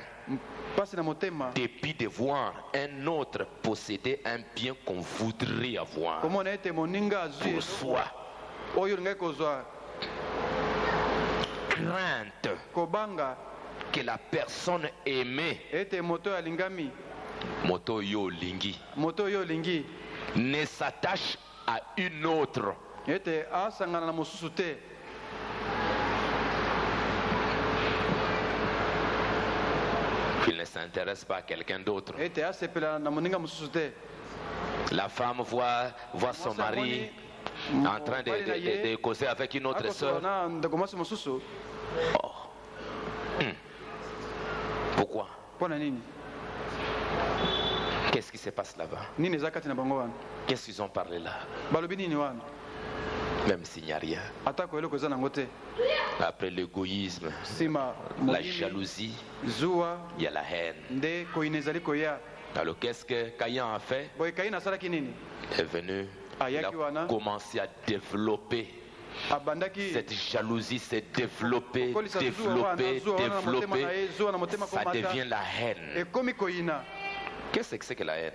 dépit de voir un autre posséder un bien qu'on voudrait avoir pour soi. Crainte que la personne aimée, moto yo lingi, ne s'attache à une autre. Il ne s'intéresse pas à quelqu'un d'autre. La femme voit son mari en train de causer avec une autre soeur. Oh. Pourquoi? Qu'est-ce qui se passe là-bas? Qu'est-ce qu'ils ont parlé là? Même s'il n'y a rien. Après l'égoïsme, la jalousie, il y a la haine. Alors qu'est-ce que Caïn a fait? Il est venu, il a commencé à développer. Cette jalousie s'est développée, ça devient la haine. Qu'est-ce que c'est que la haine?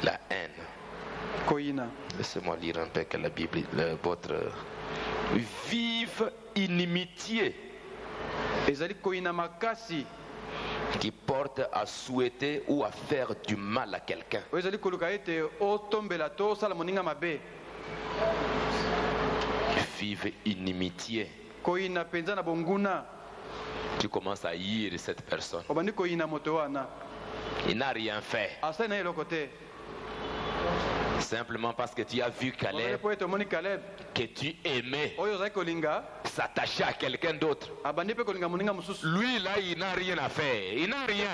La haine. Laissez-moi lire un peu que la Bible, votre vive inimitié qui porte à souhaiter ou à faire du mal à quelqu'un. Vive inimitié. Tu commences à haïr cette personne. Il n'a rien fait. Simplement parce que tu as vu Caleb, que tu aimais s'attacher à quelqu'un d'autre. Lui là, il n'a rien à faire. Il n'a rien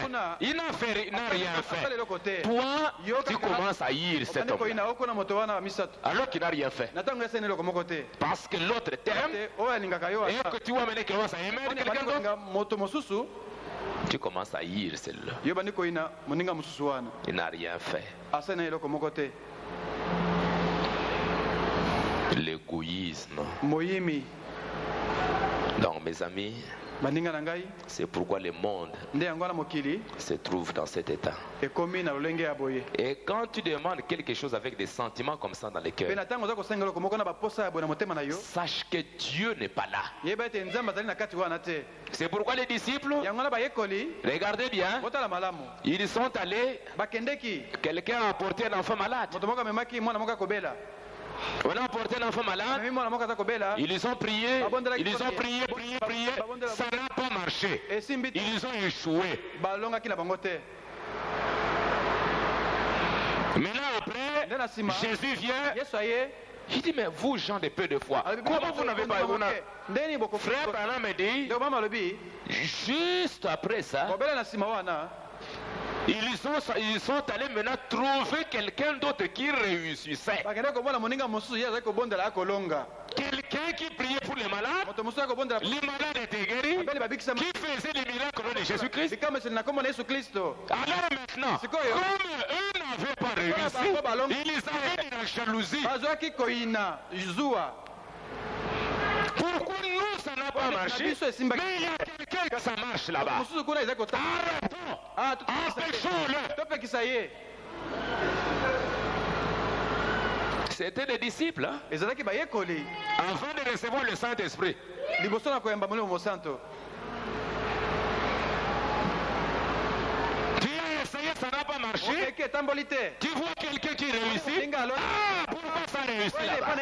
fait. Toi, tu commences à haïr cet homme alors qu'il n'a rien fait. Parce que l'autre t'aime et que tu vas amener quelqu'un à aimer quelqu'un d'autre. Tu commences à haïr celle-là. Il n'a rien fait. L'égoïsme. Donc mes amis, C'est pourquoi le monde se trouve dans cet état. Et quand tu demandes quelque chose avec des sentiments comme ça dans le cœur, sache que Dieu n'est pas là. C'est pourquoi les disciples, regardez bien, ils sont allés, quelqu'un a apporté un enfant malade. On a apporté un enfant malade, ils ont prié, prié, ça n'a pas marché. Ils ont échoué. Maintenant après, Jésus vient, il dit, mais vous gens de peu de foi, comment vous n'avez pas eu? Frère Branham me dit, juste après ça, ils sont allés maintenant trouver quelqu'un d'autre qui réussissait. Quelqu'un qui priait pour les malades étaient guéris, qui faisait les miracles de Jésus-Christ. Alors maintenant, comme eux n'avaient pas réussi, ils avaient de la jalousie. Pourquoi nous ça n'a pas marché? Mais il y a quelqu'un que ça marche là-bas. Arrêtons, empêchons-le. C'était des disciples, hein? Avant de recevoir le Saint-Esprit. Tu as essayé, ça n'a pas marché. Tu vois quelqu'un qui réussit. Ah, pourquoi ça réussit là-bas?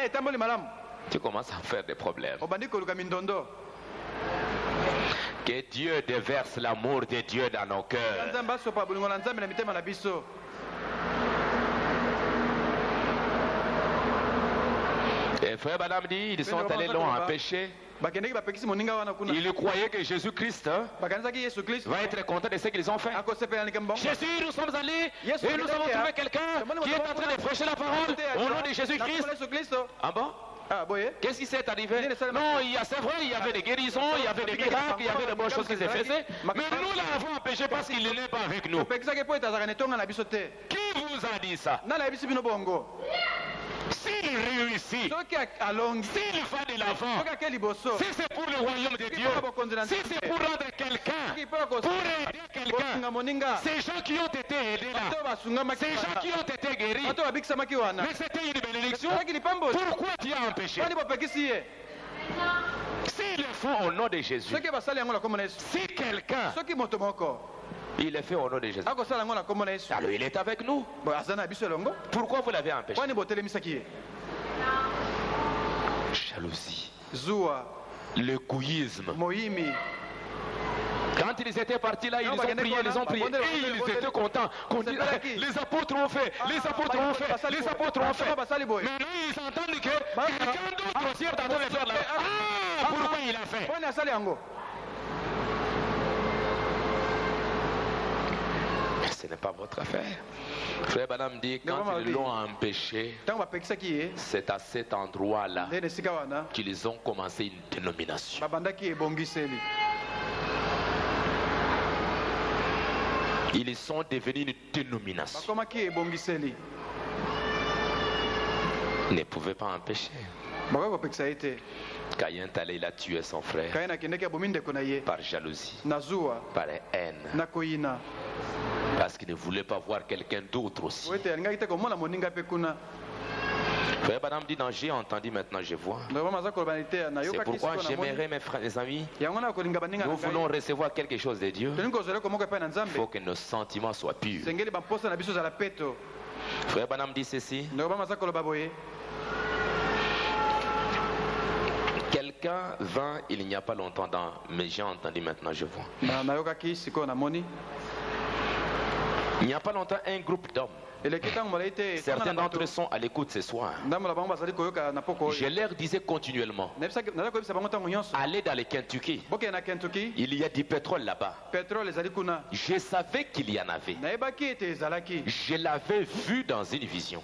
Tu commences à faire des problèmes. Que Dieu déverse l'amour de Dieu dans nos cœurs. Et frère Madame dit, ils sont allés loin à pécher. Ils croyaient que Jésus-Christ va être content de ce qu'ils ont fait. Jésus, nous sommes allés et nous avons trouvé quelqu'un qui est en train de prêcher la parole au nom de Jésus-Christ. Ah bon? Qu'est-ce qui s'est arrivé? Non, c'est vrai, il y avait des guérisons, il y avait des miracles, il y avait de bonnes choses qui se faisaient. Mais nous l'avons empêché parce qu'il n'est pas avec nous. Qui vous a dit ça? S'il réussit, s'il va de l'avant, si c'est pour le royaume de Dieu, si c'est pour rendre quelqu'un, pour aider quelqu'un, ces gens qui ont été aidés là, ces gens qui ont été guéris, mais c'était une bénédiction, pourquoi tu as empêché? S'ils le font au nom de Jésus, si quelqu'un, il est fait au nom de Jésus, alors il est avec nous. Pourquoi vous l'avez empêché? Jalousie, l'égoïsme. Quand ils étaient partis là, ils ont prié, et ils étaient contents. Les apôtres ont fait, les apôtres ont fait, les apôtres ont fait. Maintenant ils entendent que quelqu'un d'autre aussi est en train de faire là. Ah, pourquoi il a fait? Ce n'est pas votre affaire. Frère Branham dit, quand ils l'ont empêché, c'est à cet endroit-là qu'ils ont commencé une dénomination. Ils sont devenus une dénomination. Ils ne pouvaient pas empêcher. Caïn est allé, il a tué son frère par jalousie, par haine, parce qu'il ne voulait pas voir quelqu'un d'autre aussi. Frère Branham dit, non, j'ai entendu, maintenant je vois. C'est pourquoi j'aimerais, mes frères et amis, nous voulons recevoir quelque chose de Dieu. Il faut que nos sentiments soient purs. Frère Branham dit ceci. Quelqu'un vint il n'y a pas longtemps mais j'ai entendu, maintenant je vois. Il n'y a pas longtemps, un groupe d'hommes, certains d'entre eux sont à l'écoute ce soir. Je leur disais continuellement, allez dans le Kentucky, il y a du pétrole là-bas. Je savais qu'il y en avait. Je l'avais vu dans une vision.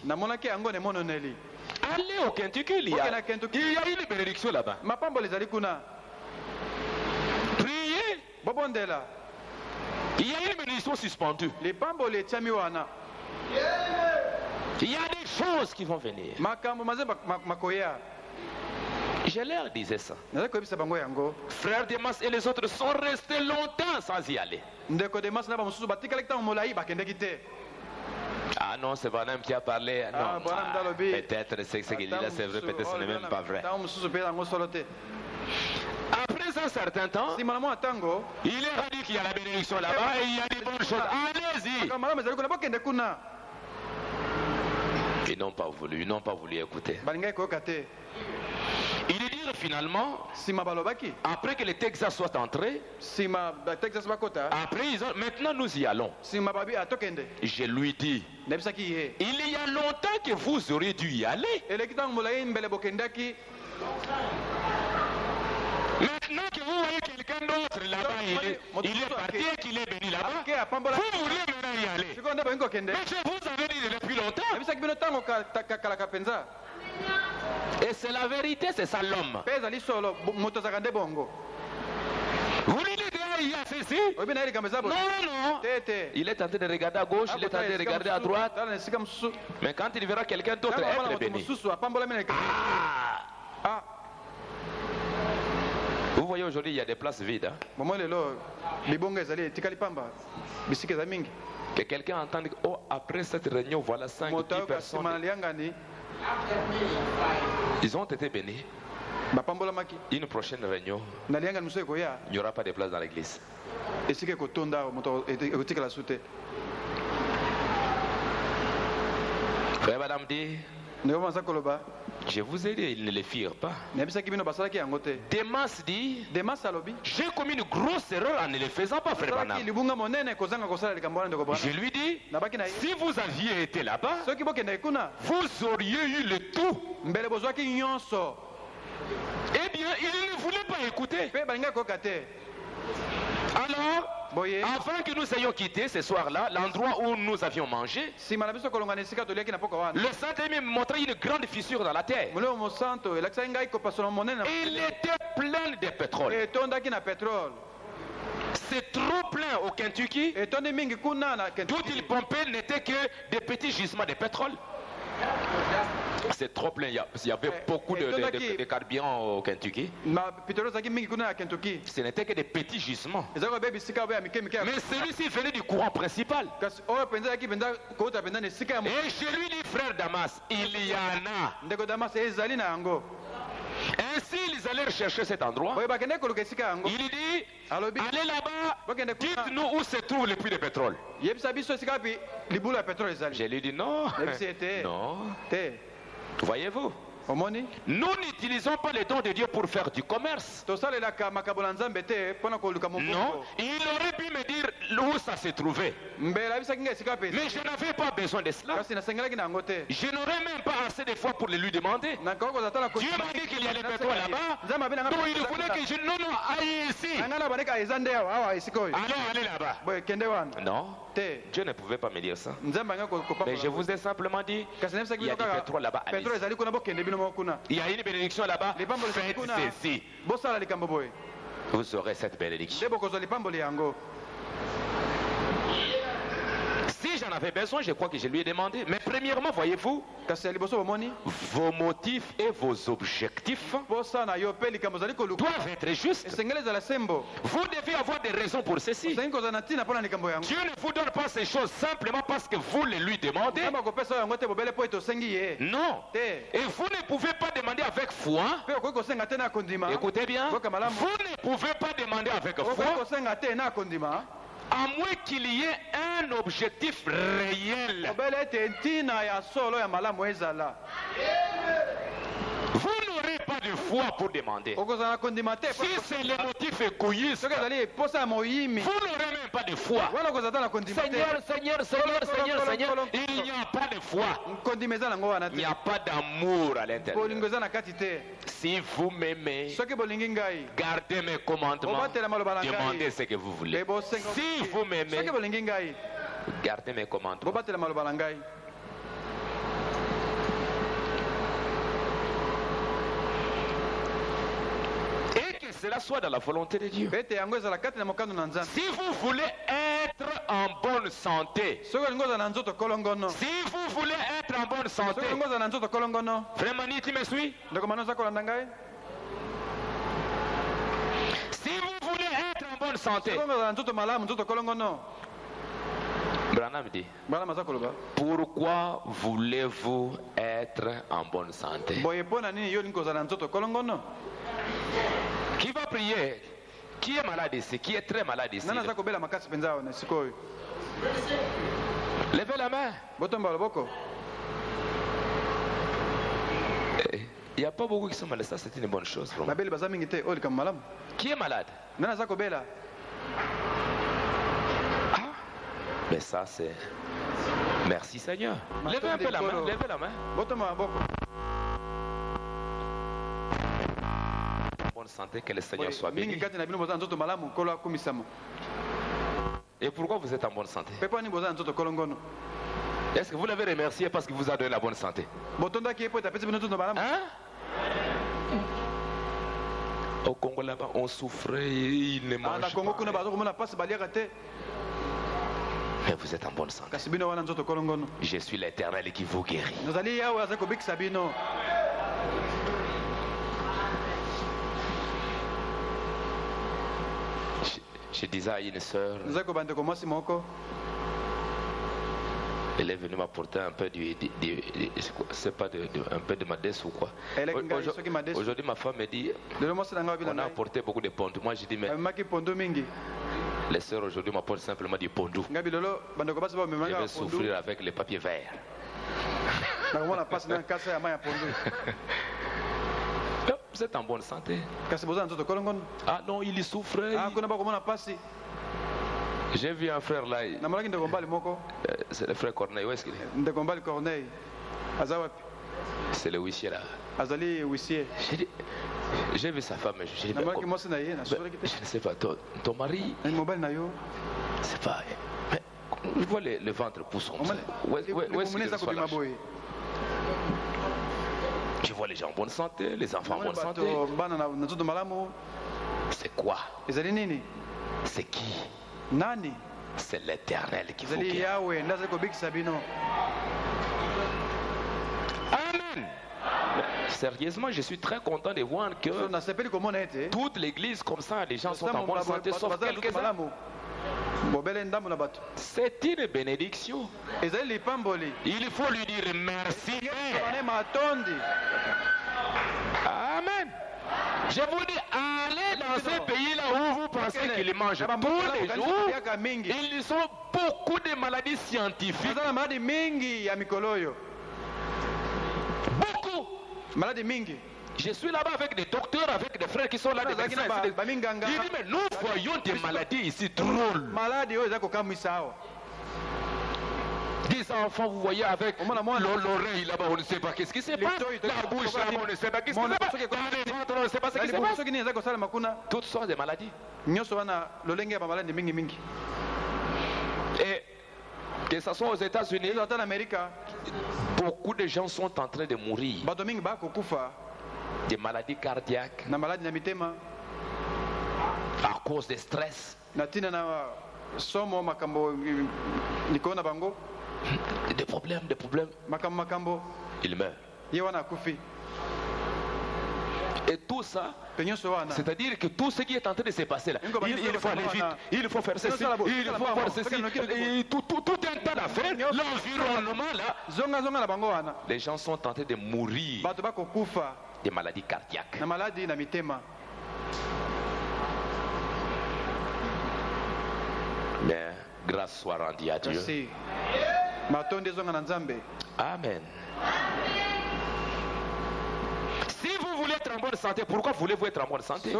Allez au Kentucky, il y a une bénédiction là-bas. Priez. Il y a une bénédiction suspendue. Il y a des choses qui vont venir. Je leur disais ça. Frère Demas et les autres sont restés longtemps sans y aller. Ah non, c'est Branham qui a parlé. Non, peut-être c'est ce qu'il dit là, c'est vrai, peut-être ce n'est même pas vrai. Après un certain temps, il est dit qu'il y a la bénédiction là-bas et il y a des bonnes choses. Allez-y. Ils n'ont pas voulu écouter. Il est dit finalement, après que le Texas soit entré, après maintenant nous y allons. Je lui dis, il y a longtemps que vous auriez dû y aller. Maintenant que vous voyez quelqu'un d'autre là-bas, il est parti et qu'il est venu là-bas, vous vouliez maintenant y aller. Mais je vous avais dit depuis longtemps. Et c'est la vérité, c'est ça l'homme. Vous lui dites, il y a ceci. Non, non. Il est en train de regarder à gauche, il est en train de regarder à droite. Mais quand il verra quelqu'un d'autre être béni. Vous voyez aujourd'hui, il y a des places vides. Que quelqu'un entende, oh, après cette réunion, voilà 5 ou 10 personnes. Ils ont été bénis. Une prochaine réunion, il n'y aura pas de place dans l'église. Frère Madame dit, je vous ai dit, ils ne les firent pas. Demas dit, j'ai commis une grosse erreur en ne les faisant pas, frère Branham. Je lui dis, si vous aviez été là-bas, vous auriez eu le tout. Eh bien, il ne voulait pas écouter. Alors, avant que nous ayons quitté ce soir-là, l'endroit où nous avions mangé, le Saint-Esprit m'a montré une grande fissure dans la terre. Il était plein de pétrole. C'est trop plein au Kentucky. Tout il pompait n'était que des petits gisements de pétrole. C'est trop plein. Il y avait beaucoup de carburant au Kentucky. Ce n'était que des petits gisements. Mais celui-ci venait du courant principal. Et je lui dis, frère Damas, il y en a. Ainsi, ils allèrent chercher cet endroit. Il dit, allez là-bas, dites-nous où se trouve le puits de pétrole. Je lui dis, non, non. Voyez-vous, nous n'utilisons pas les dons de Dieu pour faire du commerce. Non, il aurait pu me dire où ça se trouvait. Mais je n'avais pas besoin de cela. Je n'aurais même pas assez de foi pour le lui demander. Dieu m'a dit qu'il y a le pétrole là-bas. Donc il voulait que je... Non, non, aille ici. Alors allez là-bas. Non, Dieu ne pouvait pas me dire ça. Mais je vous ai simplement dit, il y a du pétrole là-bas. Il y a une bénédiction là-bas. Faites ceci. Vous aurez cette bénédiction. Si j'en avais besoin, je crois que je lui ai demandé. Mais premièrement, voyez-vous, vos motifs et vos objectifs doivent être justes. Vous devez avoir des raisons pour ceci. Dieu ne vous donne pas ces choses simplement parce que vous les lui demandez. Non. Et vous ne pouvez pas demander avec foi. Écoutez bien. Vous ne pouvez pas demander avec foi. À moins qu'il y ait un objectif réel. Vous n'aurez pas de foi pour demander. Si c'est le motif égoïste, vous n'aurez même pas de foi. Seigneur, Seigneur, Seigneur, Seigneur, Seigneur, il n'y a pas de foi. Il n'y a pas d'amour à l'intérieur. Si vous m'aimez, gardez mes commandements, demandez ce que vous voulez. Si vous m'aimez, gardez mes commandements. Cela soit dans la volonté de Dieu. Si vous voulez être en bonne santé, si vous voulez être en bonne santé, frère Mani, tu me suis? bonne santé. Branham dit, pourquoi voulez-vous être en bonne santé? Qui va prier? Qui est malade ici? Qui est très malade ici? Levez la main. Il n'y a pas beaucoup qui sont malades. Ça, c'est une bonne chose. Qui est malade? Mais ça, c'est... Merci Seigneur. Levez un peu la main. Levez la main. Bonne santé, que le Seigneur soit béni. Et pourquoi vous êtes en bonne santé? Est-ce que vous l'avez remercié parce qu'il vous a donné la bonne santé? Hein? Au Congo là-bas, on souffrait, il ne mange pas. Mais vous êtes en bonne santé. Je suis l'Éternel qui vous guérit. Je disais à une sœur, elle est venue m'apporter un peu c'est pas un peu de ma desse ou quoi. Aujourd'hui ma femme me dit, on a apporté beaucoup de pondou. Moi je dis, mais les sœurs aujourd'hui m'apportent simplement du pondou. Je vais souffrir avec les papiers verts. Vous êtes en bonne santé. Ah non, il y souffrait. J'ai vu un frère là. C'est le frère Corneille. Où est-ce qu'il est? C'est le huissier là. J'ai vu sa femme. Je ne sais pas. Ton mari. C'est pas. Mais je vois le ventre pousse comme ça. Où est-ce qu'il est? Je vois les gens en bonne santé, les enfants en bonne santé. C'est quoi? C'est qui? C'est l'Éternel qui vous guérit. Amen. Sérieusement, je suis très content de voir que toute l'église comme ça, les gens sont en bonne santé, sauf quelques-uns. C'est une bénédiction. Il faut lui dire merci. Amen. Je vous dis, allez dans ces pays-là où vous pensez qu'ils mangent tous les jours. Ils ont beaucoup de maladies scientifiques. Beaucoup. Je suis là-bas avec des docteurs, avec des frères qui sont là, des médecins. Il dit, mais nous voyons des maladies ici drôles. Des enfants, vous voyez, avec l'oreille là-bas, on ne sait pas qu'est-ce qui se passe. La bouche là-bas, on ne sait pas qu'est-ce qui se passe. Dans les ventres, on ne sait pas ce qui se passe. Toutes sortes de maladies. Et que ce soit aux États-Unis, beaucoup de gens sont en train de mourir. Des maladies cardiaques. À cause de stress. Des problèmes. Il meurt. Et tout ça, c'est-à-dire que tout ce qui est en train de se passer là, il faut aller vite, il faut faire ceci, il faut faire ceci, et tout un tas d'affaires, l'environnement là, les gens sont tentés de mourir des maladies cardiaques. Mais grâce soit rendue à Dieu. Amen. Si vous voulez être en bonne santé, pourquoi voulez-vous être en bonne santé?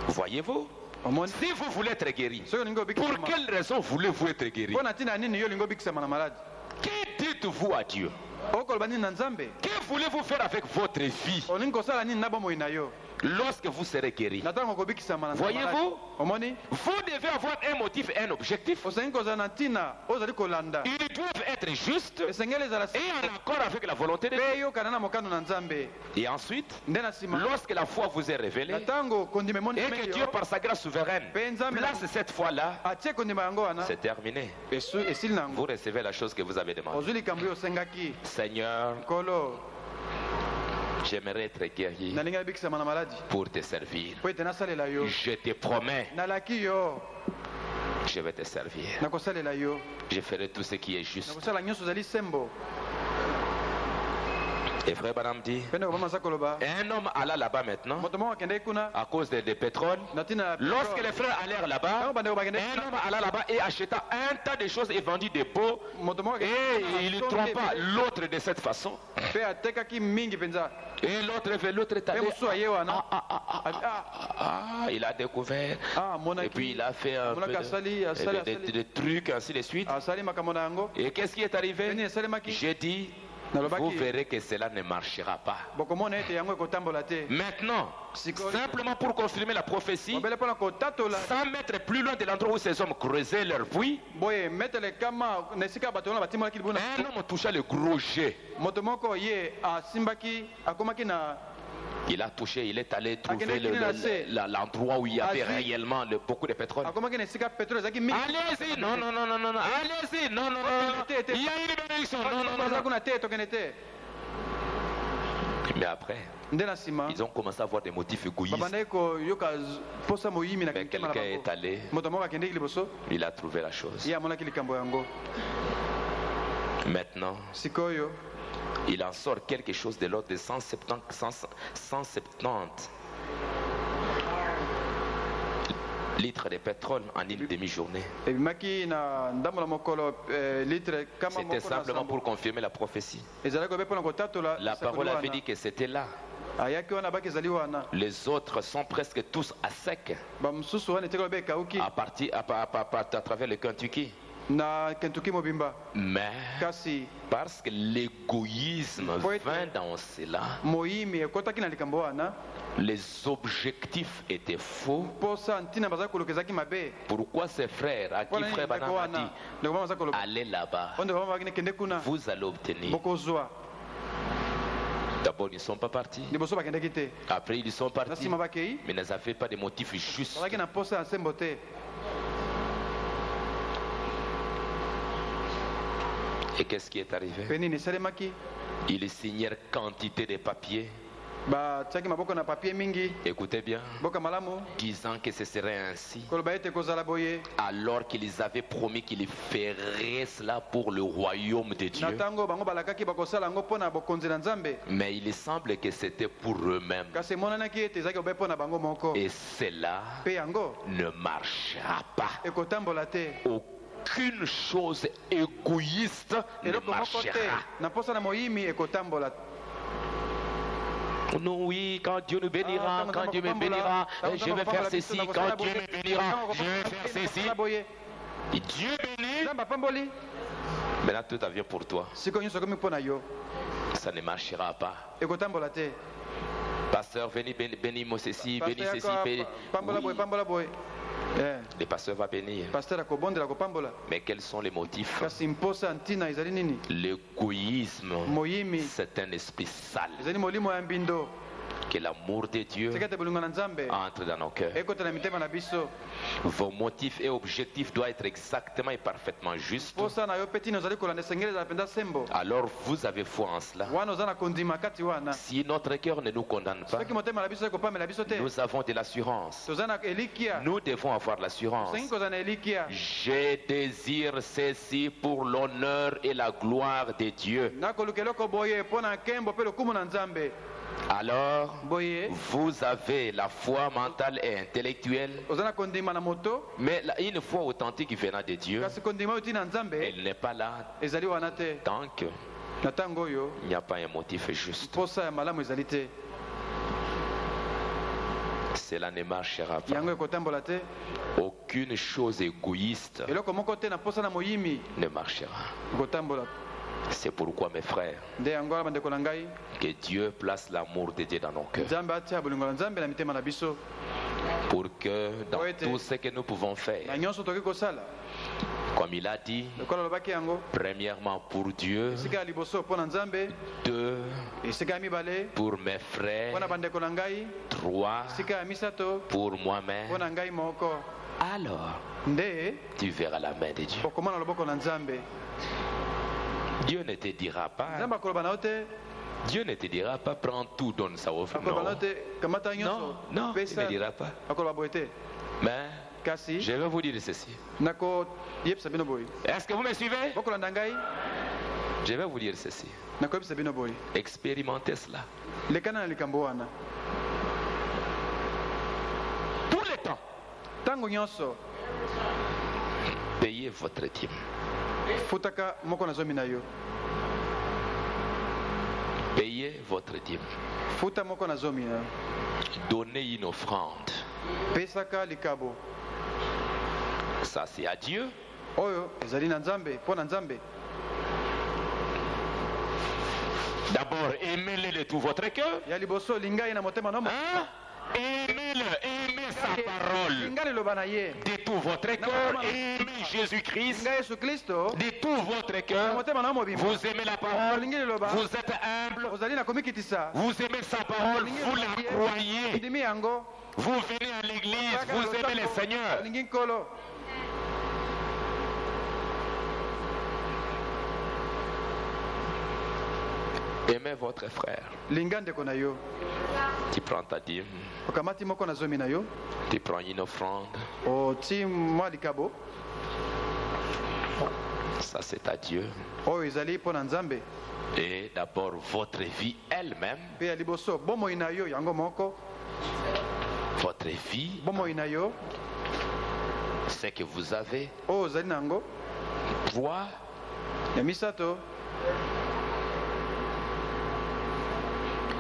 Voyez-vous? Si vous voulez être guéri, pour quelle raison voulez-vous être guéri? Que dites-vous à Dieu? Que voulez-vous faire avec votre vie lorsque vous serez guéri? Voyez-vous, vous devez avoir un motif et un objectif. Ils doivent être justes et en accord avec la volonté de Dieu. Et ensuite, lorsque la foi vous est révélée et que Dieu par sa grâce souveraine place cette foi-là, c'est terminé. Vous recevez la chose que vous avez demandée. Seigneur, J'aimerais être guéri pour te servir. Je te promets, je vais te servir. Je ferai tout ce qui est juste. Et frère Branham dit, un homme alla là-bas maintenant à cause des pétroles. Lorsque les frères allèrent là-bas, un homme alla là-bas et acheta un tas de choses et vendit des pots, et il trompa l'autre de cette façon. Et l'autre est allé, il a découvert, et puis il a fait un peu de trucs, ainsi de suite. Et qu'est-ce qui est arrivé? J'ai dit, vous verrez que cela ne marchera pas. Maintenant, simplement pour confirmer la prophétie, 100 mètres plus loin de l'endroit où ces hommes creusaient leur puits, un homme toucha le gros jet. Il a touché, il est allé trouver l'endroit où il y avait réellement beaucoup de pétrole. Allez-y, non, allez-y, non, il y a une bénédiction, non. Mais après, ils ont commencé à avoir des motifs égoïstes. Mais quelqu'un est allé, il a trouvé la chose. Maintenant, il en sort quelque chose de l'ordre de 170 litres de pétrole en une demi-journée. C'était simplement pour confirmer la prophétie. La parole avait dit que c'était là. Les autres sont presque tous à sec à travers le Kentucky. Mais parce que l'égoïsme vint dans cela, les objectifs étaient faux. Pourquoi ces frères à qui frère Branham a dit allez là-bas, vous allez obtenir. D'abord ils ne sont pas partis, après ils sont partis, mais ils n'avaient pas de motifs justes. Et qu'est-ce qui est arrivé? Ils signèrent quantité de papiers. Écoutez bien, disant que ce serait ainsi, alors qu'ils avaient promis qu'ils feraient cela pour le royaume de Dieu. Mais il semble que c'était pour eux-mêmes. Et cela ne marchera pas. Aucune chose égoïste ne marchera. Non, oui, quand Dieu nous bénira, quand Dieu me bénira, je vais faire ceci, quand Dieu me bénira, je vais faire ceci. Et Dieu bénit. Maintenant tout vient pour toi. Ça ne marchera pas. Pasteur, venez bénir ceci, bénis ceci, bénis. Le pasteur va bénir. Mais quels sont les motifs? L'égoïsme, c'est un esprit sale. Que l'amour de Dieu entre dans nos cœurs. Vos motifs et objectifs doivent être exactement et parfaitement justes. Alors vous avez foi en cela. Si notre cœur ne nous condamne pas, nous avons de l'assurance. Nous devons avoir l'assurance. Je désire ceci pour l'honneur et la gloire de Dieu. Alors, vous avez la foi mentale et intellectuelle, mais une foi authentique venant de Dieu, elle n'est pas là tant qu'il n'y a pas un motif juste. Cela ne marchera pas. Aucune chose égoïste ne marchera. C'est pourquoi mes frères, que Dieu place l'amour de Dieu dans nos cœurs, pour que dans tout ce que nous pouvons faire, comme il a dit, premièrement pour Dieu, deux pour mes frères, trois pour moi-même, alors tu verras la main de Dieu. Dieu ne te dira pas Dieu ne te dira pas prends tout, donne ça aux femmes. Non, non, il ne dira pas. Mais je vais vous dire ceci. Est-ce que vous me suivez? Je vais vous dire ceci. Expérimentez cela. Tout le temps. Payez votre dîme. Payez votre dîme. Donnez une offrande. Ça c'est à Dieu. D'abord, aimez-le de tout votre cœur. Hein? Aimez-le, aimez sa parole de tout votre cœur. Aimez Jésus-Christ de tout votre cœur. Vous aimez la parole, vous êtes humble, vous aimez sa parole, vous la croyez. Vous venez à l'église, vous aimez le Seigneur. Aimez votre frère. Tu prends ta dîme. Tu prends une offrande. Ça c'est à Dieu. Et d'abord votre vie elle-même. Votre vie. Ce que vous avez. Voix.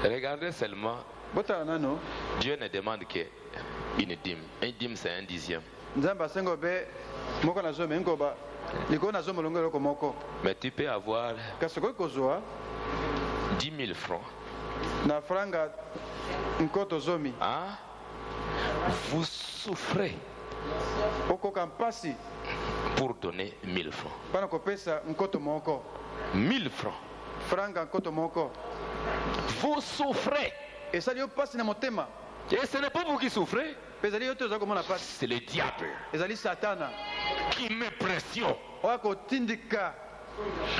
Regardez seulement. Dieu ne demande qu'une dîme. Une dîme c'est un dixième. Mais tu peux avoir 10 000 francs. Hein? Vous souffrez pour donner 1000 francs. 1000 francs. Vous souffrez. Et ce n'est pas vous qui souffrez. C'est le diable qui met pression.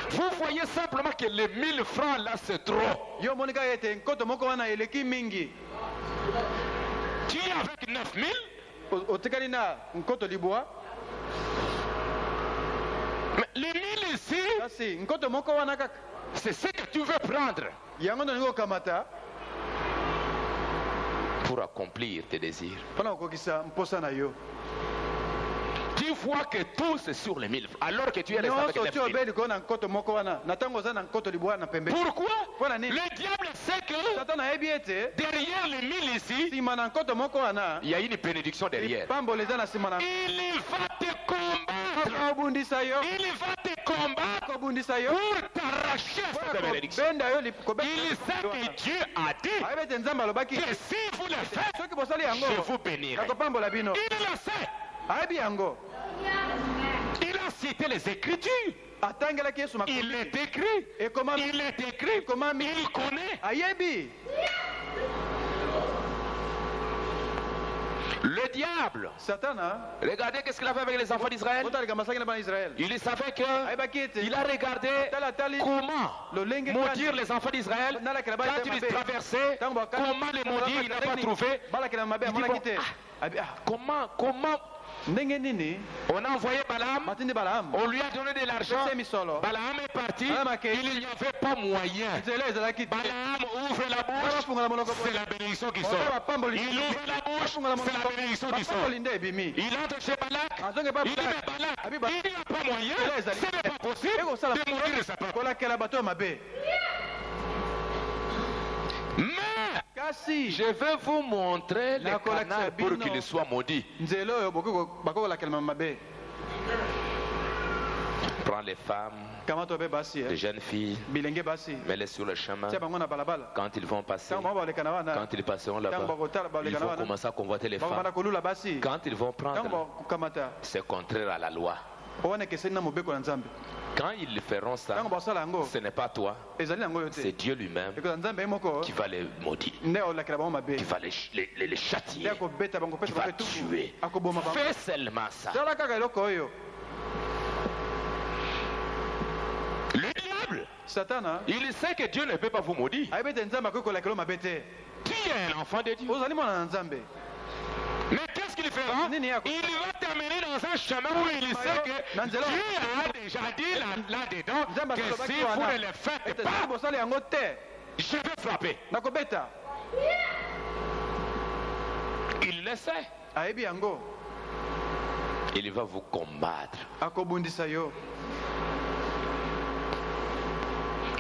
Vous voyez simplement que les 1000 francs là c'est trop. Tu es avec 9000. Mais les 1000 ici, c'est ce que tu veux prendre pour accomplir tes désirs. Tu vois que tout c'est sur les 1000 alors que tu es resté avec les 9000. Pourquoi? Le diable sait que derrière les 1000 ici, il y a une bénédiction derrière. Il va te combattre. Il va te combattre pour t'arracher cette bénédiction. Il sait que Dieu a dit que si vous le faites, je vous bénirai. Il le sait. Il a cité les Écritures. Il est écrit. Il est écrit. Il connaît. Le diable, regardez qu'est-ce qu'il a fait avec les enfants d'Israël. Il savait qu'il a regardé comment maudire les enfants d'Israël. Quand ils traversaient, comment les maudire, il n'a pas trouvé. Il dit, comment on a envoyé Balaam, on lui a donné de l'argent, Balaam est parti, il n'y avait pas moyen. Balaam ouvre la bouche, c'est la bénédiction qui sort. Il ouvre la bouche, c'est la bénédiction qui sort. Il entre chez Balak, il dit mais Balak, il n'y a pas moyen, ce n'est pas possible de mourir de sa part. Mais je vais vous montrer le canal pour qu'il soit maudit. Prends les femmes, les jeunes filles, mets-les sur le chemin. Quand ils vont passer, quand ils passeront là-bas, ils vont commencer à convoiter les femmes. Quand ils vont prendre, c'est contraire à la loi. Quand ils feront ça, ce n'est pas toi, c'est Dieu lui-même qui va les maudire, qui va les châtier, qui va tuer. Fais seulement ça. Le diable Satana, il sait que Dieu ne peut pas vous maudire. Tu es un enfant de Dieu. Mais qu'est-ce qu'il fera? Il va t'amener dans un chemin où il sait que Dieu a déjà dit là-dedans que si vous ne le faites pas, je vais frapper. Il le sait. Il va vous combattre.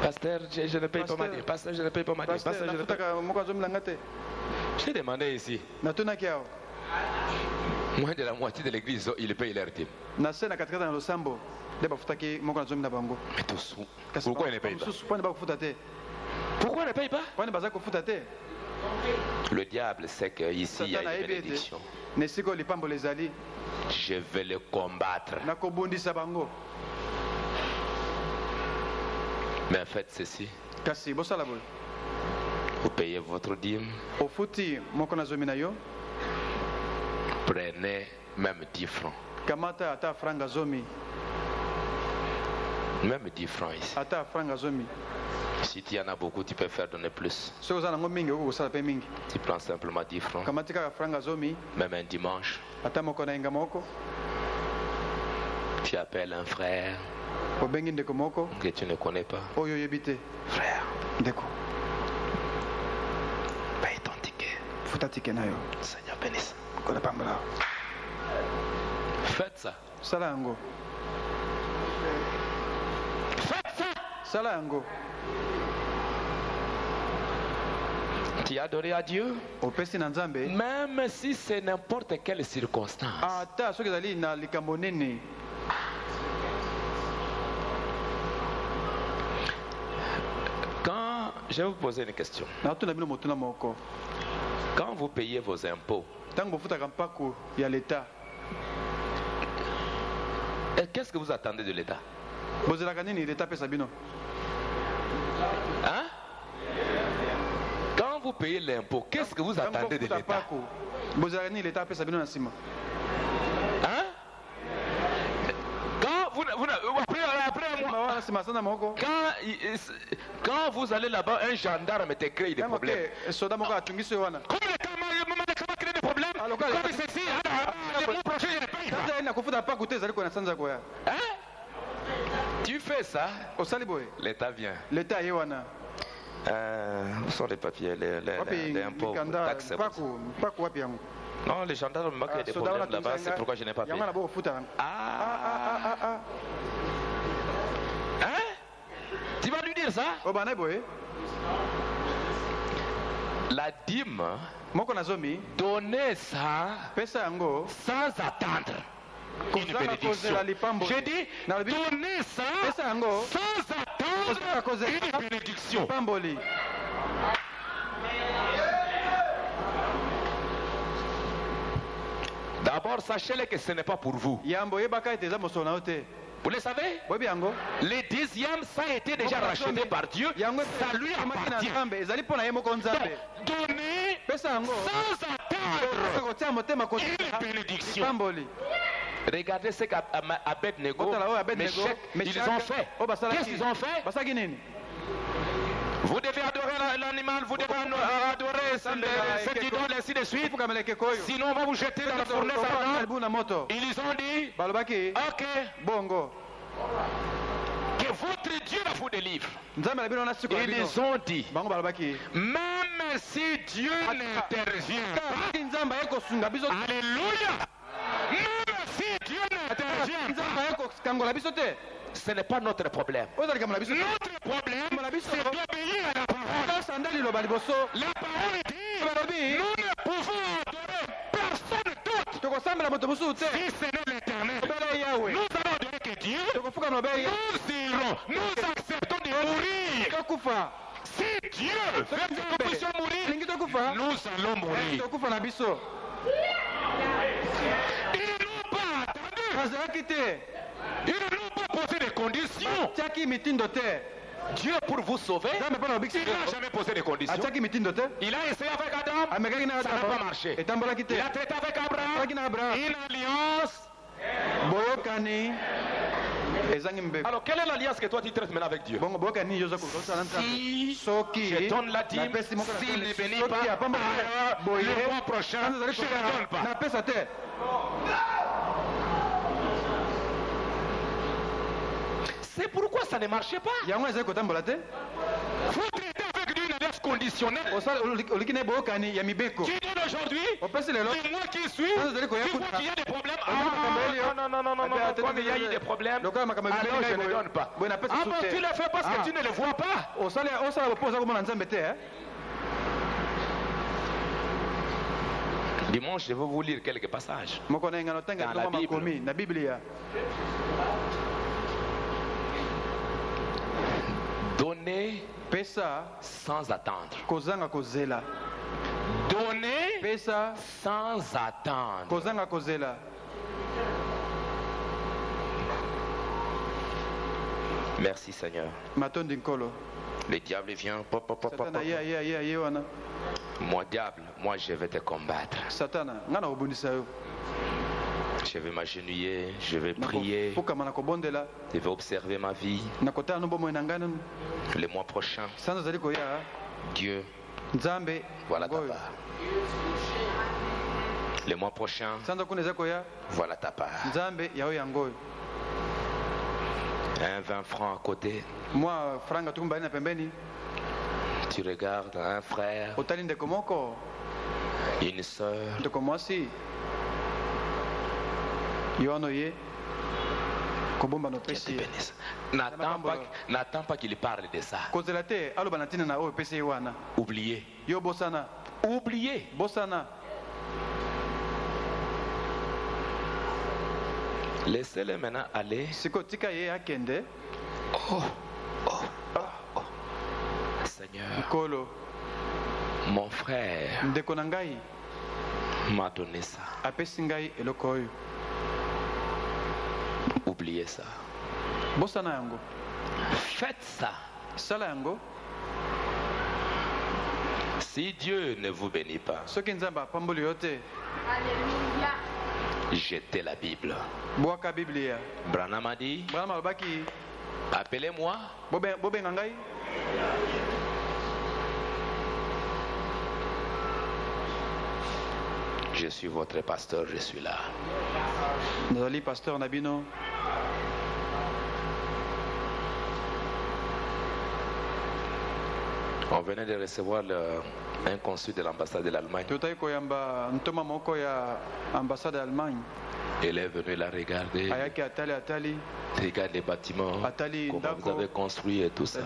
Pasteur, je ne paye pas ma dîme. Pasteur, je ne paye pas ma dîme. Pasteur, je ne paye pas. J'ai demandé ici. Moins de la moitié de l'église, ils payent leur dîme. Mais tous, pourquoi ils ne payent pas? Pourquoi ils ne payent pas? Le diable sait qu'ici il y a une bénédiction. Je vais le combattre. Mais faites ceci. Vous payez votre dîme. Prenez même 10 francs. Même 10 francs ici. Si tu en as beaucoup, tu peux faire donner plus. Tu prends simplement 10 francs. Même un dimanche. Tu appelles un frère que tu ne connais pas. Frère, paye ton ticket. Seigneur bénisse. Faites ça. Faites ça. Tu as adoré à Dieu, même si c'est n'importe quelle circonstance. Quand je vais vous poser une question. Quand vous payez vos impôts, qu'est-ce que vous attendez de l'État? Hein? Quand vous payez l'impôt, qu'est-ce que vous attendez de l'État? Hein? Quand vous allez là-bas, un gendarme te crée des problèmes. Comme l'État crée des problèmes, comme ceci, le mois prochain, je ne paye pas. Hein? Tu fais ça, l'État vient. Où sont les papiers, les impôts, taxes? Non, les gendarmes m'ont créé des problèmes là-bas, c'est pourquoi je n'ai pas payé. Hein? Tu vas lui dire ça? La dîme, donnez ça sans attendre une bénédiction. J'ai dit, donnez ça sans attendre une bénédiction. D'abord, sachez-le que ce n'est pas pour vous. Vous le savez? Le 10e, ça a été déjà racheté par Dieu. Ça lui appartient. Donnez sans attendre une bénédiction. Regardez ce qu'Abed-Nego, Méchec, ils ont fait. Qu'est-ce qu'ils ont fait? Vous devez adorer l'animal, vous devez adorer cet idole, ainsi de suite. Sinon, on va vous jeter dans la fournaise ardente. Ils ont dit, ok, que votre Dieu vous délivre. Ils ont dit, même si Dieu n'intervient pas, alléluia, même si Dieu n'intervient pas, ce n'est pas notre problème. Notre problème, c'est d'obéir à la parole. La parole dit, nous ne pouvons adorer personne d'autre si ce n'est l'Éternel. Nous allons adorer que Dieu. Nous acceptons de mourir. Si Dieu veut que nous puissions mourir, nous allons mourir. Ils n'ont pas attendu. Ils n'ont pas posé des conditions. Dieu pour vous sauver, il n'a jamais posé de conditions. Il a essayé avec Adam, ça n'a pas marché. Il a traité avec Abraham, une alliance. Alors quelle est l'alliance que toi tu traites maintenant avec Dieu? Si je donne la dîme, s'il ne bénit pas, le mois prochain, je ne donne pas. C'est pourquoi ça ne marchait pas. Vous traitez avec lui une alliance conditionnelle. Qui donne aujourd'hui, le mois qui suit, tu vois qu'il y a des problèmes. Non, comme il y a eu des problèmes, alors je ne donne pas. Ah bon, tu le fais parce que tu ne le vois pas. Dimanche, je vais vous lire quelques passages dans la Bible. Donner sans attendre. Donner sans attendre. Merci Seigneur. Le diable vient. Moi diable, moi je vais te combattre. Je vais m'agenouiller, je vais prier, je vais observer ma vie. Le mois prochain, Dieu, voilà ta part. Le mois prochain, voilà ta part. Un 20 francs à côté. Tu regardes un frère, une soeur. N'attends pas qu'il parle de ça. Oubliez. Oubliez. Laissez-le maintenant aller. Seigneur, mon frère m'a donné ça. Oubliez ça. Faites ça. Si Dieu ne vous bénit pas, jetez la Bible. Branham a dit, appelez-moi. Je suis votre pasteur, je suis là. Pasteur Nabino. On venait de recevoir un consul de l'ambassade de l'Allemagne. Il est venu la regarder. Regarde les bâtiments, comment vous avez construit et tout ça.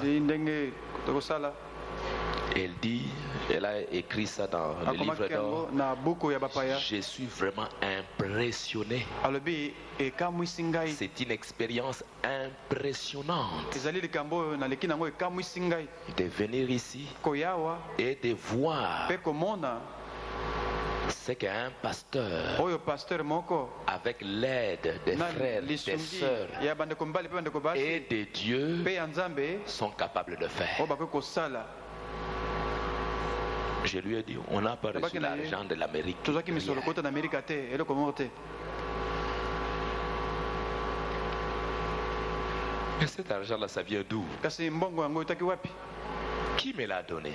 Elle dit, elle a écrit ça dans le livre d'or. Je suis vraiment impressionné. C'est une expérience impressionnante de venir ici et de voir ce qu'un pasteur, avec l'aide des frères, des sœurs et de Dieu, sont capables de faire. Je lui ai dit, on n'a pas reçu l'argent de l'Amérique. Mais cet argent-là, ça vient d'où? Qui me l'a donné?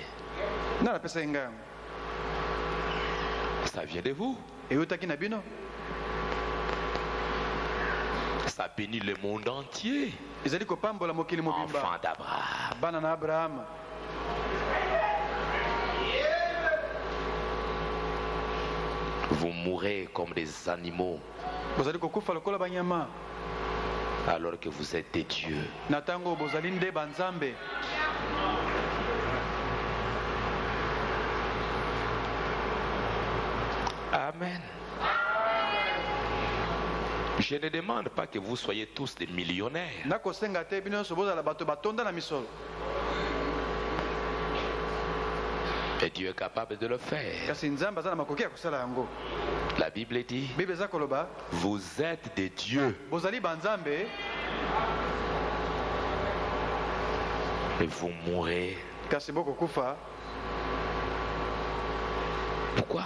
Ça vient de vous. Ça bénit le monde entier. Enfant d'Abraham. Vous mourrez comme des animaux alors que vous êtes des dieux. Amen. Je ne demande pas que vous soyez tous des millionnaires. Et Dieu est capable de le faire. La Bible dit, vous êtes des dieux. Et vous mourrez. Pourquoi?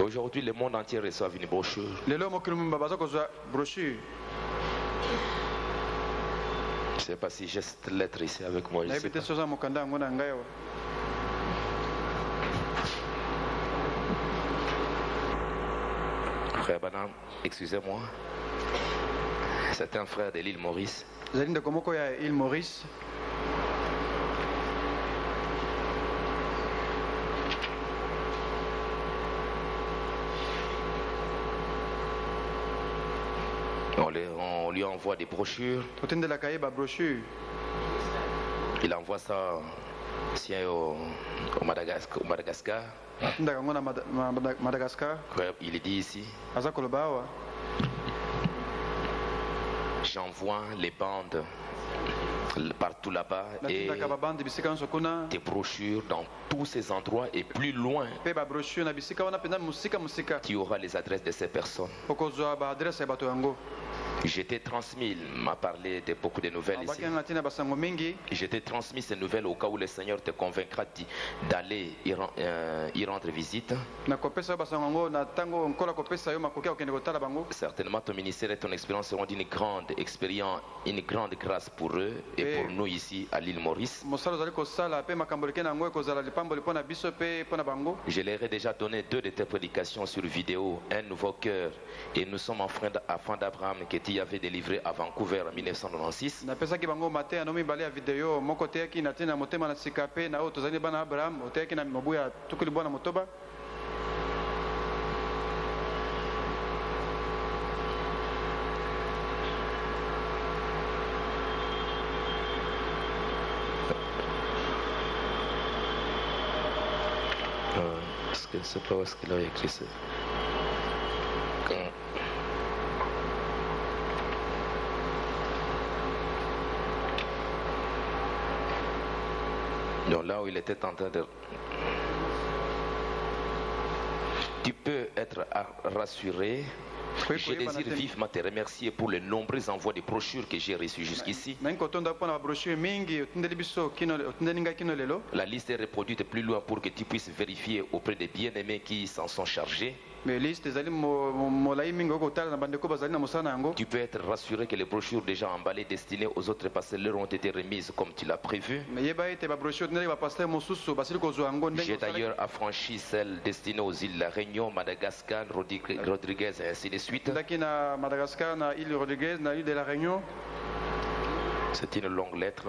Aujourd'hui, le monde entier reçoit une brochure. Je ne sais pas si j'ai cette lettre ici avec moi. Frère Banam, excusez-moi. C'est un frère de l'île Maurice. On lui envoie des brochures. Il envoie ça au Madagascar. Il dit ici, j'envoie les bandes partout là-bas et des brochures dans tous ces endroits et plus loin. Tu auras les adresses de ces personnes. J'étais transmis, il m'a parlé de beaucoup de nouvelles ici. J'étais transmis ces nouvelles au cas où le Seigneur te convaincra d'aller y rendre visite. Certainement ton ministère et ton expérience seront d'une grande expérience, une grande grâce pour eux et pour nous ici à l'île Maurice. Je leur ai déjà donné 2 de tes prédications sur vidéo, Un nouveau cœur et Nous sommes enfants d'Abraham que tu avais délivré à Vancouver en 1996. Je ne sais pas où est-ce qu'il a écrit ça. Donc là où il était en train de... Tu peux être rassuré. Je désire vivement te remercier pour les nombreux envois de brochures que j'ai reçus jusqu'ici. La liste est reproduite plus loin pour que tu puisses vérifier auprès des bien-aimés qui s'en sont chargés. Tu peux être rassuré que les brochures déjà emballées destinées aux autres pasteurs ont été remises comme tu l'as prévu. J'ai d'ailleurs affranchi celles destinées aux îles La Réunion, Madagascar, Rodriguez et ainsi de suite. C'est une longue lettre.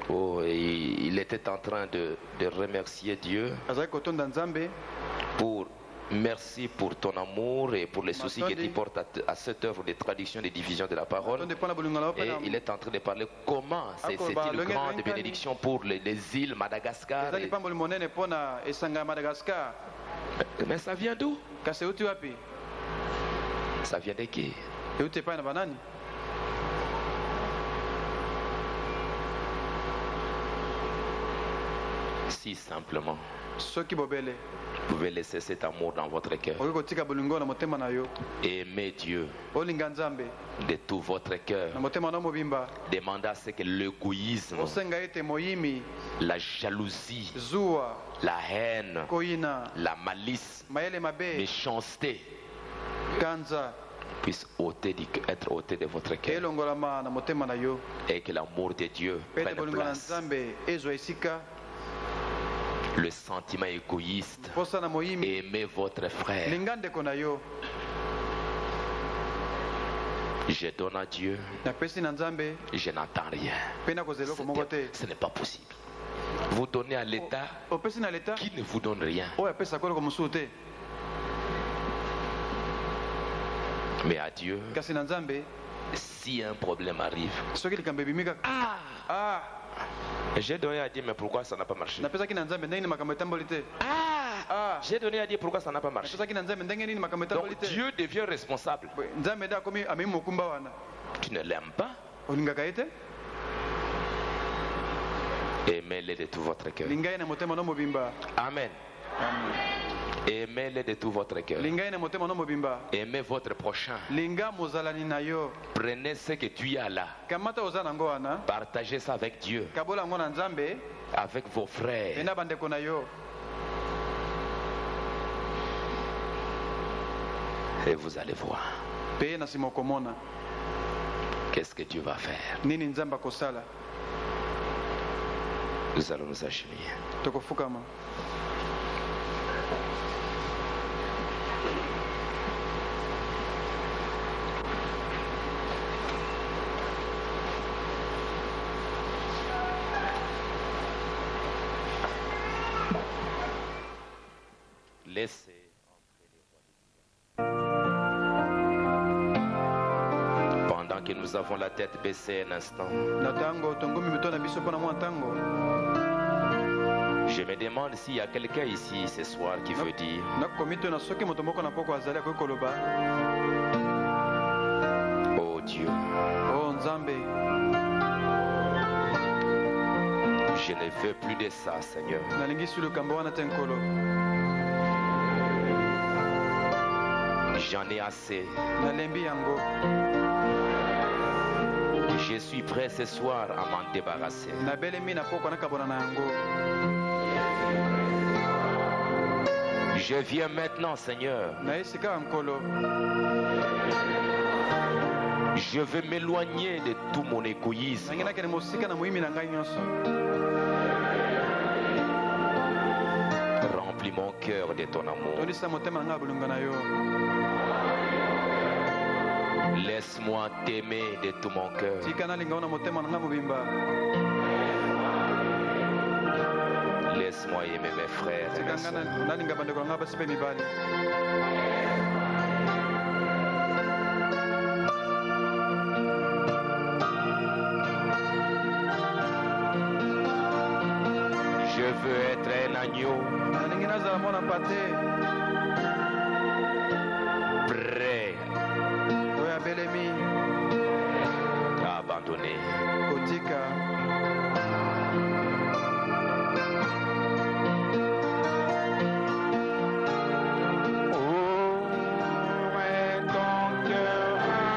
Oh, et il était en train de remercier Dieu pour... Merci pour ton amour et pour les soucis que tu portes à cette œuvre de traduction et de diffusion de la parole. Et il est en train de parler comment c'est une grande bénédiction pour les îles Madagascar. Mais ça vient d'où? Ça vient de qui? Si simplement vous pouvez laisser cet amour dans votre cœur. Aimez Dieu de tout votre cœur. Demandez à ce que l'égoïsme, la jalousie, la haine, la malice, méchanceté puisse être ôté de votre cœur. Et que l'amour de Dieu prenne place. Le sentiment égoïste, aimez votre frère. Je donne à Dieu, je n'entends rien. Ce n'est pas possible. Vous donnez à l'État qui ne vous donne rien. Mais à Dieu, si un problème arrive, j'ai donné à Dieu, mais pourquoi ça n'a pas marché? J'ai donné à Dieu, pourquoi ça n'a pas marché? Donc Dieu devient responsable. Tu ne l'aimes pas? Aimez-le de tout votre cœur. Amen. Aimez-le de tout votre cœur. Aimez votre prochain. Prenez ce que tu as là. Partagez ça avec Dieu, avec vos frères. Et vous allez voir. Qu'est-ce que tu vas faire? Nini nzamba kosala? Nous allons nous agenouiller. Tokofukama. Laissez entrer les rois. Pendant que nous avons la tête baissée un instant, je me demande s'il y a quelqu'un ici ce soir qui veut dire: oh Dieu, je ne veux plus de ça, Seigneur. J'en ai assez. Je suis prêt ce soir à m'en débarrasser. Je viens maintenant, Seigneur. Je veux m'éloigner de tout mon égoïsme. Remplis mon cœur de ton amour. Laisse-moi t'aimer de tout mon cœur. Laisse-moi aimer mes frères et mes sœurs. Je veux être un agneau prêt à abandonner